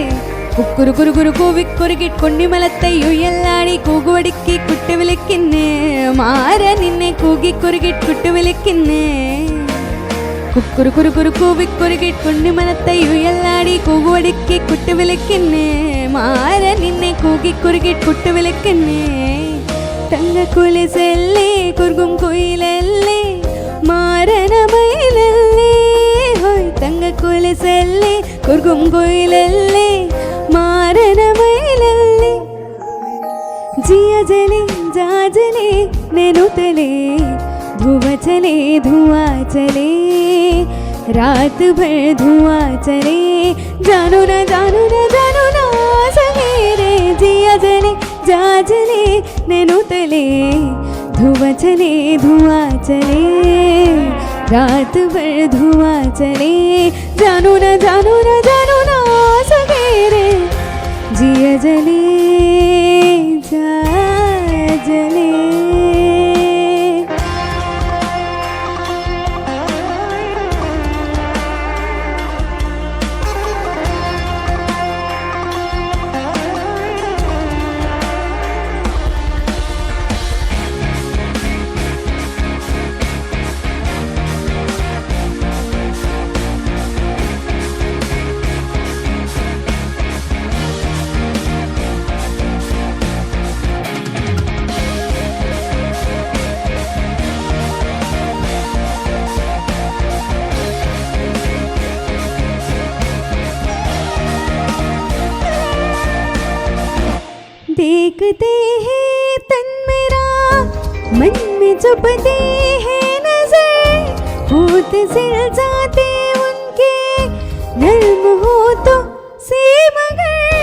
കുക്കുരു കുരു കുരു കൂവിക്കുറുകിട്ട് മലത്തയ്യോ എല്ലാടി കൂകുവടിക്ക് കുട്ടി വിളിക്കുന്നേ മാര നിന്നെ കൂകിക്കുറുകിട്ട് കുട്ടി വിളിക്കുന്നേ കുക്കുരു കുരു കുരു കൂവിക്കുറുകിട്ട് മലത്തയ്യോ എല്ലാടി കൂകുവടിക്ക് കുട്ടി വിളിക്കുന്നേ മാര നിന്നെ കൂകിക്കുറുകിട്ട് കുട്ടി വിളിക്കുന്നേ തങ്ക കുലിസല്ലേ കുർഗും കുയിലല്ലേ മാരന മയിലല്ലേ തങ്ക കുലിസല്ലേ കുർഗും കുയിലല്ലേ മാരന മയിലല്ലേ ಜಿಯ ಜಲೆ ಜಾಜಲೆ ನೆನುತಲೆ ಧುವ ಚಲೆ ಧುವಾ ಚಲೆ रात भर धुआं चले जानू ना सवेरे जिया जले जा जले नैनो तले धुआं चले धुआं चले रात भर धुआं चले जानू ना सवेरे जिया जले जा जले. देखते हैं तन मेरा, मन में चुपते हैं नजर, होते सिल जाते उनके नर्म होठों से मगर,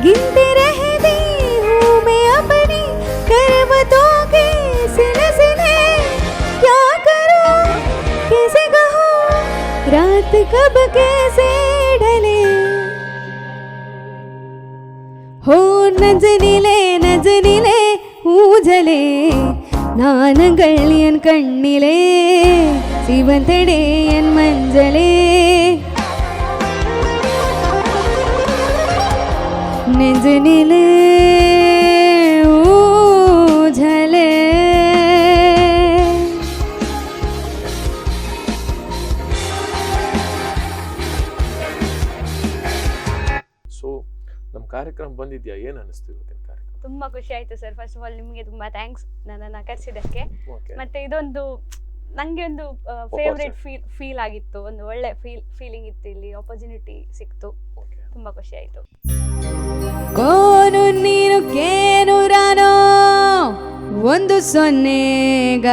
गिनते रहती हूँ मैं अपनी करवतों के सिलसिले, क्या करूँ कैसे कहूँ रात कब कैसे ढले, हो നജനിലെ ഊജലേ നാനങ്ങൾ എൻ കണ്ണിലേ ശിവന്തടേ എൻ മഞ്ചലേ നജനിലെ ഊജലേ. ಸೊ ನಮ್ಮ ಕಾರ್ಯಕ್ರಮ ಬಂದಿದ್ಯಾ, ಏನು ಅನಿಸ್ತು ಇವತ್ತಿನ ಕಾರ್ಯಕ್ರಮ? ತುಂಬ ಖುಷಿ ಆಯಿತು ಸರ್. ಫಸ್ಟ್ ಆಫ್ ಆಲ್ ನಿಮಗೆ ತುಂಬ ಥ್ಯಾಂಕ್ಸ್ ನನ್ನನ್ನು ಕರೆಸಿದ್ದಕ್ಕೆ. ಮತ್ತು ಇದೊಂದು ನನಗೆ ಒಂದು ಫೇವ್ರೆಟ್ ಫೀಲ್ ಆಗಿತ್ತು, ಒಂದು ಒಳ್ಳೆ ಫೀಲಿಂಗ್ ಇತ್ತು, ಇಲ್ಲಿ ಆಪರ್ಚುನಿಟಿ ಸಿಕ್ತು, ತುಂಬ ಖುಷಿ ಆಯಿತು. ಕೋನು ನೀನು ಕೇನು ರಾನೋ ಒಂದು ಸೊನ್ನೆಗ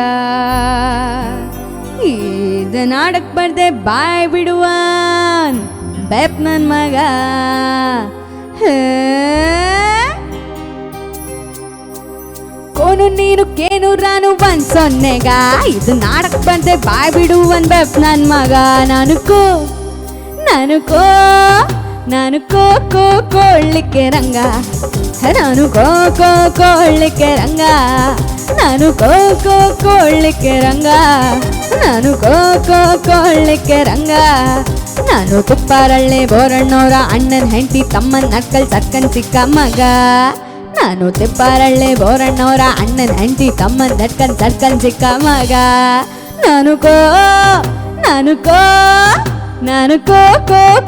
ಇದು ನಾಡಕ್ ಬರ್ದೆ ಬಾಯ್ ಬಿಡುವಾನ್ ಬೆಪ್ ನನ್ ಮಗ. ಕೋನು ನೀನು ಕೇನು ರಾನು ಒಂದ್ ಸೊನ್ನೆಗ ಇದು ನಾಡಕ್ ಬಂದೆ ಬಾಯ್ ಬಿಡುವನ್ ಬೆಪ್ ನನ್ ಮಗ. ನಾನು ಕೋ ಕೊಳ್ಳಿಕ್ಕೆ ರಂಗ, ನಾನು ಕೋ ಕೊಳ್ಳಿಕ್ಕೆ ರಂಗ, ನಾನು ಕೋ ಕೊಳ್ಳಿಕ್ಕೆ ರಂಗ, ನಾನು ಕೋ ಕೊಳ್ಳಿಕ್ಕೆ ರಂಗ. ನಾನು ತುಪ್ಪಾರಳ್ಳೆ ಬೋರಣ್ಣೋರ ಅಣ್ಣನ ಹೆಂಡತಿ ತಮ್ಮನ್ ನಕ್ಕಲ್ ಸಕ್ಕನ್ ಸಿಕ್ಕ ಮಗ. ನಾನು ತಿಪ್ಪಾರಳ್ಳೆ ಬೋರಣ್ಣೋರ ಅಣ್ಣನ ಹೆಂಡತಿ ತಮ್ಮನ್ ನಕ್ಕನ್ ಸಕ್ಕನ್ ಸಿಕ್ಕ ಮಗ. ನಾನು ಕೋ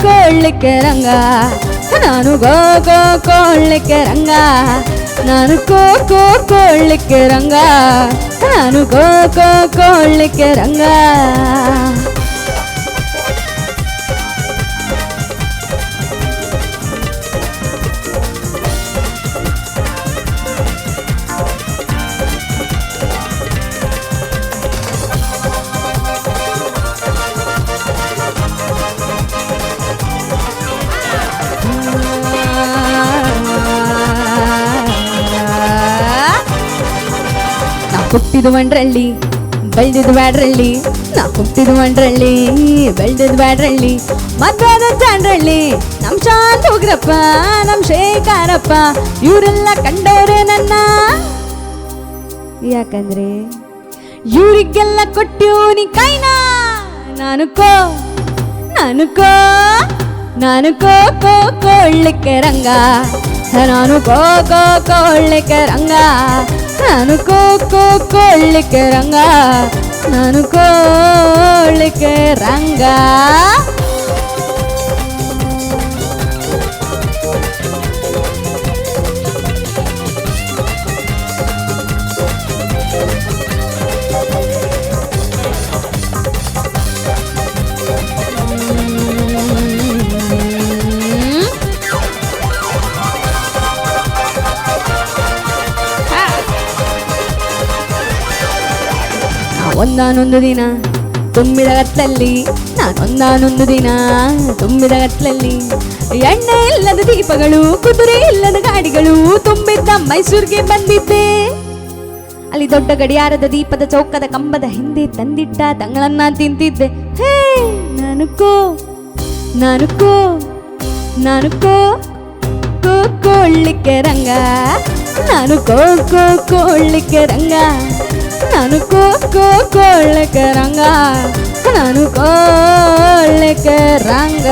ಕೊಳ್ಳಿಕ್ಕೆ ರಂಗ, ನಾನು ಕೋ ಕೊಳ್ಳಿಕ್ಕೆ ರಂಗ, ನಾನು ಕೋ ಕೊಳ್ಳಿಕ್ಕೆ ರಂಗ, ನಾನು ಕೋ ಕೊಳ್ಳಿಕ್ಕೆ ರಂಗ. ಹುಟ್ಟಿದು ಒಂಡ್ರಲ್ಲಿ ಬೆಳೆದಿದ್ದು ಬ್ಯಾಡ್ರಲ್ಲಿ, ನಾ ಹುಟ್ಟಿದು ಒಂಡ್ರಲ್ಲಿ ಬೆಳೆದಿದ್ದು ಬ್ಯಾಡ್ರಲ್ಲಿ, ಮದ್ವಾದ ಜಾಂಡ್ರಲ್ಲಿ ನಮ್ ಶಾಂತ ಹೋಗ್ರಪ್ಪ ನಮ್ ಶೇಖರಪ್ಪ ಇವರೆಲ್ಲ ಕಂಡವ್ರೆ ನನ್ನ. ಯಾಕಂದ್ರೆ ಇವ್ರಿಗೆಲ್ಲ ಕೊಟ್ಟಿವ್ನಿ ಕೈನ. ನಾನು ಕೋ ಕೊಳ್ಳಿಕ್ಕೆ ರಂಗ, ನಾನು ಕೋ ಕೊಳ್ಳಿಕ್ಕೆ ರಂಗ, ನಾನು ಕೋ ಕೊಳ್ಳಿಕ್ಕೆ ರಂಗ, ನಾನು ಕೊಳ್ಳಿಕ್ಕೆ ರಂಗ. ಒಂದಾನೊಂದು ದಿನ ತುಂಬಿದ ಗತ್ತಲ್ಲಿ, ನಾನೊಂದಾನೊಂದು ದಿನ ತುಂಬಿದ ಗತ್ತಲಲ್ಲಿ, ಎಣ್ಣೆ ಇಲ್ಲದ ದೀಪಗಳು ಕುದುರೆ ಇಲ್ಲದ ಗಾಡಿಗಳು ತುಂಬಿದ್ದ ಮೈಸೂರಿಗೆ ಬಂದಿದ್ದೆ. ಅಲ್ಲಿ ದೊಡ್ಡ ಗಡಿಯಾರದ ದೀಪದ ಚೌಕದ ಕಂಬದ ಹಿಂದೆ ತಂದಿಟ್ಟ ತಂಗಳನ್ನ ತಿಂತಿದ್ದೆ. ಹೇ ನಾನು ಕೋ ಕೊಳ್ಳಿಕ್ಕೆ ರಂಗ, ನಾನು ಕೋ ಕೊಳ್ಳಿಕ್ಕೆ ರಂಗ, ನಾನು ಕೋ ಕೊಳ್ಳಿಕ್ಕೆ ರಂಗ, ನಾನು ಕೊಳ್ಳಿಕ್ಕೆ ರಂಗ.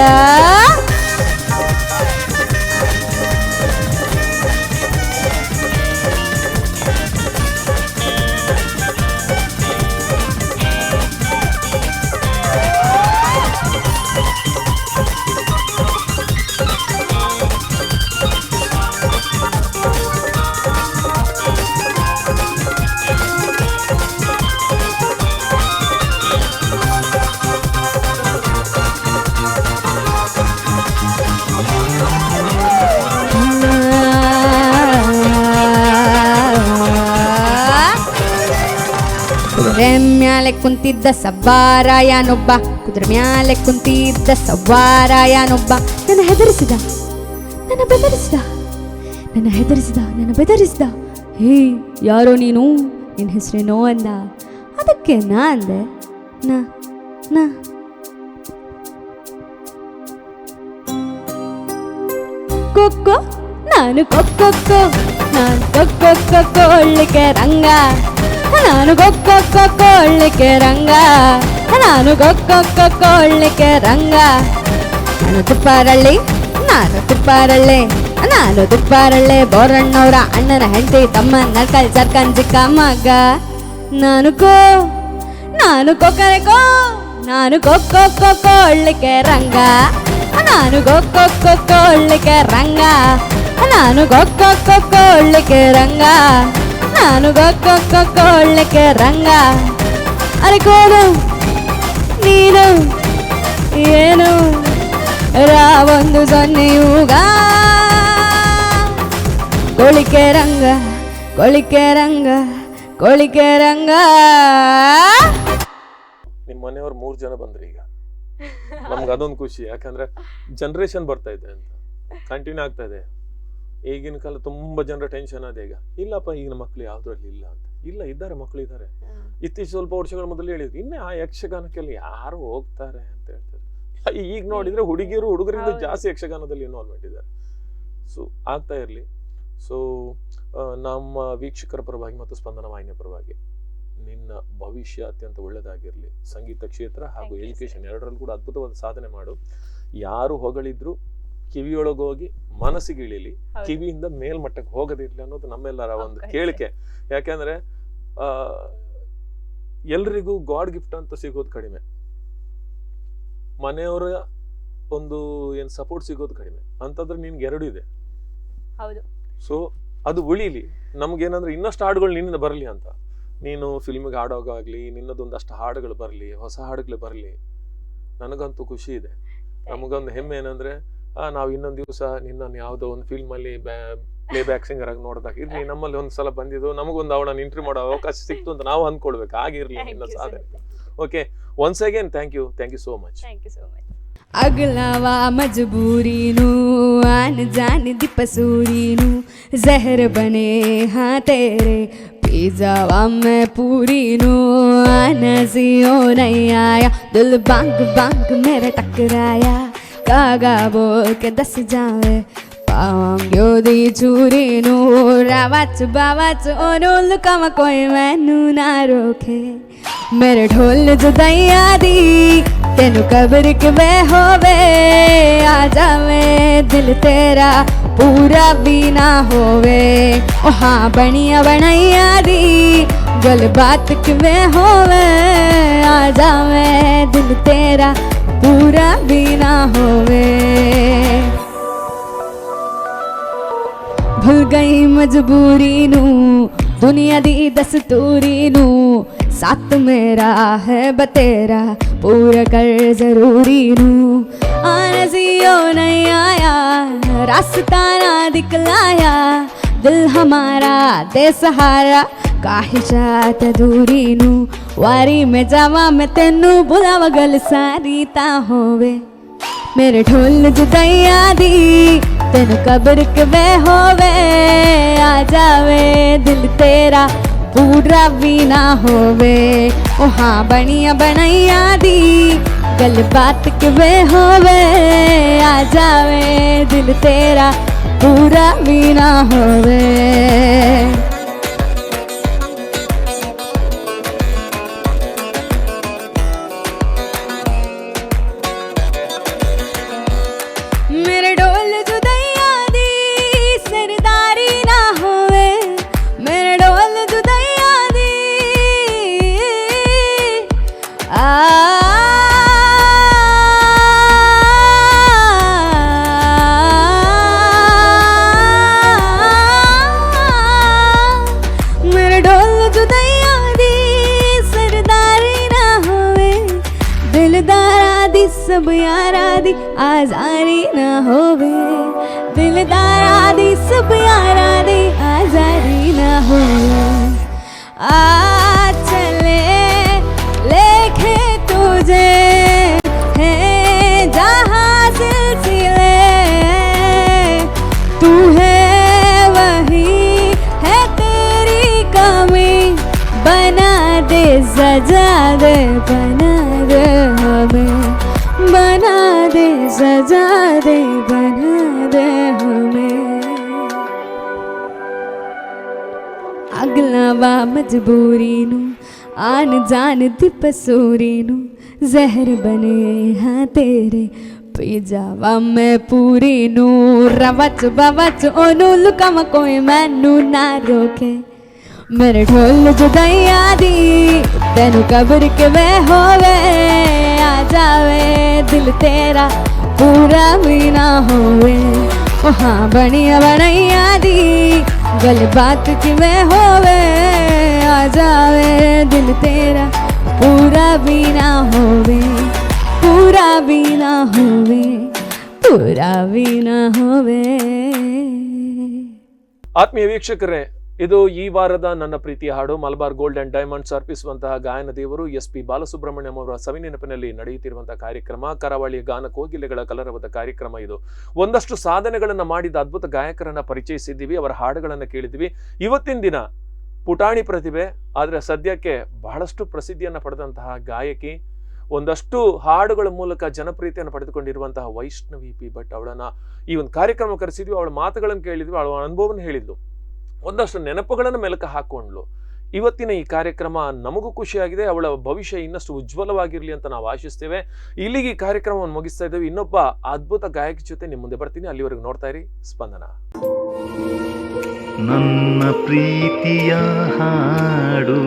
ಕುದುರೆ ಮ್ಯಾಲೆ ಕುಂತಿದ್ದ ಸವಾರಾಯನೊಬ್ಬ, ಕುದುರೆ ಮ್ಯಾಲೆ ಕುಂತಿದ್ದ ಸವಾರಾಯನೊಬ್ಬ. ನನ್ನ ಹೆದರಿಸಿದ, ನನ್ನ ಬೆದರಿಸಿದ, ನನ್ನ ಹೆದರಿಸಿದ, ನನ್ನ ಬೆದರಿಸಿದ. ಹೇ ಯಾರೋ ನೀನು, ನಿನ್ನ ಹೆಸರೇನೋ ಅಂದ. ಅದಕ್ಕೆ ನಾ ಅಂದೆ, ನಾ ನಾ ಕೊಕ್ಕೋ, ನಾನು ಕೊಕ್ಕೊ, ನಾನು ಕೊಕ್ಕೊ ಕೊಳ್ಳಿಕೆ ರಂಗ, ನಾನು ಕೊಕ್ಕೊ ಕೊಳ್ಳಿಕೆ ರಂಗ, ನಾನು ಕೊಕ್ಕೊ ಕೊಳ್ಳಿಕೆ ರಂಗ. ನಾನು ತುಪ್ಪಾರಳ್ಳಿ, ನಾನು ತುಪ್ಪಾರಳ್ಳಿ, ನಾನು ತುಪ್ಪಾರಳ್ಳಿ ಬೋರಣ್ಣವ್ರ ಅಣ್ಣನ ಹೆಂಡತಿ ತಮ್ಮ ನಡ್ಕಲ್ ಸರ್ಕನ್ ಚಿಕ್ಕ ಮಗ. ನಾನು ಕೊಕ್ಕರೆ ನಾನು ಕೊಕ್ಕೊ ಕೊಳ್ಳಿಕೆ ರಂಗ, ನಾನು ಕೊಕ್ಕೊ ಕೊಳ್ಳಿಕೆ ರಂಗ, ನಾನು ಕೊಕ್ಕೊ ಕೊಳ್ಳಿಕೆ ರಂಗ, ನಾನು ಕೊಕ್ಕೊ ಕೊಳ್ಳಿಕೆ ರಂಗ. ಅರೆ ಕೋನು ನೀನು ಏನು ರಾವೊಂದು ಸೊನ್ನೆಯೂಗ, ಕೊಳಿಕೆ ರಂಗ, ಕೊಳಿಕೆ ರಂಗ, ಕೊಳಿಕೆ ರಂಗ. ನಿಮ್ಮ ಮನೆಯವ್ರು 3 ಜನ ಬಂದ್ರಿ ಈಗ. ನಮ್ಗೆ ಅದೊಂದು ಖುಷಿ, ಯಾಕಂದ್ರೆ ಜನರೇಷನ್ ಬರ್ತಾ ಇದೆ ಅಂತ ಕಂಟಿನ್ಯೂ ಆಗ್ತಾ ಇದೆ. ಈಗಿನ ಕಾಲ ತುಂಬಾ ಜನರ ಟೆನ್ಷನ್ ಅದೇ. ಈಗ ಇಲ್ಲಪ್ಪ ಈಗಿನ ಮಕ್ಳು ಯಾವ್ದ್ರಲ್ಲಿ ಇಲ್ಲ ಅಂತ. ಇಲ್ಲ, ಇದ್ದಾರೆ, ಮಕ್ಳು ಇದ್ದಾರೆ. ಇತ್ತೀಚೆ ಸ್ವಲ್ಪ ವರ್ಷಗಳ ಮೊದಲು ಹೇಳಿದ್ರು, ಇನ್ನೇ ಆ ಯಕ್ಷಗಾನಕ್ಕೆಲ್ಲ ಯಾರು ಹೋಗ್ತಾರೆ ಅಂತ ಹೇಳ್ತಾರೆ. ಈಗ ನೋಡಿದ್ರೆ ಹುಡುಗಿಯರು ಹುಡುಗರಿಂದ ಜಾಸ್ತಿ ಯಕ್ಷಗಾನದಲ್ಲಿ ಇನ್ವಾಲ್ವ್ಮೆಂಟ್ ಇದ್ದಾರೆ. ಸೊ ಆಗ್ತಾ ಇರಲಿ. ಸೊ ನಮ್ಮ ವೀಕ್ಷಕರ ಪರವಾಗಿ ಮತ್ತು ಸ್ಪಂದನ ವಾಹಿನಿಯ ಪರವಾಗಿ ನಿನ್ನ ಭವಿಷ್ಯ ಅತ್ಯಂತ ಒಳ್ಳೆಯದಾಗಿರಲಿ. ಸಂಗೀತ ಕ್ಷೇತ್ರ ಹಾಗೂ ಎಜುಕೇಶನ್ ಎರಡರಲ್ಲೂ ಕೂಡ ಅದ್ಭುತವಾದ ಸಾಧನೆ ಮಾಡು. ಯಾರು ಹೊಗಳಿದ್ರು ಕಿವಿಯೊಳಗೋಗಿ ಮನಸ್ಸಿಗೆ ಇಳಿಲಿ, ಕಿವಿಯಿಂದ ಮೇಲ್ಮಟ್ಟಕ್ಕೆ ಹೋಗದಿರ್ಲಿ ಅನ್ನೋದು ನಮ್ಮೆಲ್ಲರ ಒಂದು ಕೇಳಿಕೆ. ಯಾಕೆಂದ್ರೆ ಎಲ್ರಿಗೂ ಗಾಡ್ ಗಿಫ್ಟ್ ಅಂತ ಸಿಗೋದು ಕಡಿಮೆ, ಮನೆಯವರ ಒಂದು ಏನ್ ಸಪೋರ್ಟ್ ಸಿಗೋದು ಕಡಿಮೆ. ಅಂತಂದ್ರೆ ನಿನ್ಗೆ 2 ಇದೆ. ಸೊ ಅದು ಉಳಿಲಿ. ನಮ್ಗೇನಂದ್ರೆ ಇನ್ನಷ್ಟು ಹಾಡುಗಳು ನಿನ್ನಿಂದ ಬರಲಿ ಅಂತ. ನೀನು ಫಿಲ್ಮಿಗೆ ಹಾಡೋಗಾಗ್ಲಿ, ನಿನ್ನದೊಂದಷ್ಟು ಹಾಡುಗಳು ಬರಲಿ, ಹೊಸ ಹಾಡುಗಳು ಬರಲಿ. ನನಗಂತೂ ಖುಷಿ ಇದೆ. ನಮಗೊಂದು ಹೆಮ್ಮೆ ಏನಂದ್ರೆ ನಾವು ಇನ್ನೊಂದು ದಿವಸ ನಿನ್ನನ್ನು ಯಾವುದೋ ಒಂದು ಫಿಲ್ಮ್ ಅಲ್ಲಿ ಪ್ಲೇ ಬ್ಯಾಕ್ ಸಿಂಗರ್ ಆಗಿ ನೋಡಿದಾಗ ಇರ್ಲಿ, ನಮ್ಮಲ್ಲಿ ಒಂದ್ಸಲ ಬಂದಿದ್ದು, ನಮಗೊಂದು ಅವಳನ್ನ ಇಂಟರ್ವ್ಯೂ ಮಾಡೋ ಅವಕಾಶ ಸಿಕ್ತು ಅಂತ ನಾವು ಅಂದ್ಕೊಳ್ಬೇಕು. ಆಗಿರ್ಲಿ ನಿನ್ನ ಸಾಧನೆ. Okay, once again thank you so much. अगलावा मजबूरी नू आन जान दी पसूरी नू जहर बने हाँ तेरे पी जावा मैं पूरी नू आना जियो नहीं आया दिल बांग बांग मेरा टकराया कागा बोल के दस जावे पावांग्यो दी चूरी नू रावाच बावाच ओनो लुकावा कोई मैनू ना रोके मेरे ढोल जुदाइया दी तेनू कब्र के वे होवे आ जावे दिल तेरा पूरा भी ना होवे ओ हाँ बनिया बनैया दी गल बात के वे होवे आ जावे दिल तेरा पूरा भी ना होवे भूल गई मजबूरी नू दुनिया दी दस्तूरी नू साथ मेरा है बतेरा पूरा कर जरूरी नू आना जियो नहीं आया रास्ता ना दिखलाया दिल हमारा दे सहारा काहिशात दूरी नू वारी में जावा मैं तेनू बुलावा गल सारी ता होवे मेरे ढोल जुदाइया दी तेनू कब्र के वे होवे आ जावे दिल तेरा पूरा भी ना होवे ओ हाँ बनिया बनैया दी गल बात के वे होवे आ जावे दिल तेरा पूरा भी ना होवे मेरे ढोल जुदाइया दी सरदारी ना होवे मेरे ढोल जुदाइया दी मेरे ढोल जुदाइया दी सरदारी ना होवे दिलदारा दी सब यारा दी आजारी ना होवे दिलदारा दी सब यारा दी आजारी ना होवे आ चले दे सजा दे बना दे हमें, बना दे सजा दे बना दे हमें। अगला वा मजबूरी नू आन जान दी पसूरी नू जहर बने हाँ तेरे पी जावा मैं पूरी नू। रवच बवच ओनू लुकाव कोई मैनू ना रोके, मेरे ढोल जुदाइया दी तेनू कब्र के वे होवे। आ जावे दिल तेरा पूरा भी ना होवे, ओ हाँ बनिया बनैया दी गल बात की वे होवे। आ जावे दिल तेरा पूरा भी ना होवे, पूरा भी ना होवे, पूरा भी ना होवे। ಆತ್ಮೀಯ ವೀಕ್ಷಕರೇ, ಇದು ಈ ವಾರದ ನನ್ನ ಪ್ರೀತಿಯ ಹಾಡು ಮಲಬಾರ್ ಗೋಲ್ಡ್ ಅಂಡ್ ಡೈಮಂಡ್ಸ್ ಅರ್ಪಿಸುವಂತಹ ಗಾಯನ ದೇವರು SP ಬಾಲಸುಬ್ರಹ್ಮಣ್ಯಂ ಅವರ ಸವಿನೆನಪಿನಲ್ಲಿ ನಡೆಯುತ್ತಿರುವಂತಹ ಕಾರ್ಯಕ್ರಮ, ಕರಾವಳಿಯ ಗಾನ ಕೋಗಿಲೆಗಳ ಕಲರವದ ಕಾರ್ಯಕ್ರಮ. ಇದು ಒಂದಷ್ಟು ಸಾಧನೆಗಳನ್ನು ಮಾಡಿದ ಅದ್ಭುತ ಗಾಯಕರನ್ನ ಪರಿಚಯಿಸಿದ್ದೀವಿ, ಅವರ ಹಾಡುಗಳನ್ನು ಕೇಳಿದ್ವಿ. ಇವತ್ತಿನ ದಿನ ಪುಟಾಣಿ ಪ್ರತಿಭೆ, ಆದರೆ ಸದ್ಯಕ್ಕೆ ಬಹಳಷ್ಟು ಪ್ರಸಿದ್ಧಿಯನ್ನು ಪಡೆದಂತಹ ಗಾಯಕಿ, ಒಂದಷ್ಟು ಹಾಡುಗಳ ಮೂಲಕ ಜನಪ್ರಿಯತೆಯನ್ನು ಪಡೆದುಕೊಂಡಿರುವಂತಹ ವೈಷ್ಣವಿ ಪಿ ಭಟ್ ಅವಳನ್ನ ಈ ಒಂದು ಕಾರ್ಯಕ್ರಮ ಕರೆಸಿದ್ವಿ. ಅವಳ ಮಾತುಗಳನ್ನು ಕೇಳಿದ್ವಿ, ಅವಳ ಅನುಭವವನ್ನು ಹೇಳಿದ್ಲು, ಒಂದಷ್ಟು ನೆನಪುಗಳನ್ನು ಮೆಲುಕು ಹಾಕೊಂಡ್ಲು. ಇವತ್ತಿನ ಈ ಕಾರ್ಯಕ್ರಮ ನಮಗೂ ಖುಷಿಯಾಗಿದೆ. ಅವಳ ಭವಿಷ್ಯ ಇನ್ನಷ್ಟು ಉಜ್ವಲವಾಗಿರಲಿ ಅಂತ ನಾವು ಆಶಿಸ್ತೇವೆ. ಇಲ್ಲಿಗೆ ಈ ಕಾರ್ಯಕ್ರಮವನ್ನು ಮುಗಿಸ್ತಾ ಇದ್ದೇವೆ. ಇನ್ನೊಬ್ಬ ಅದ್ಭುತ ಗಾಯಕಿ ಜೊತೆ ನಿಮ್ಮ ಮುಂದೆ ಬರ್ತೀನಿ. ಅಲ್ಲಿವರೆಗೂ ನೋಡ್ತಾ ಇರಿ ಸ್ಪಂದನ. ನನ್ನ ಪ್ರೀತಿಯ ಹಾಡು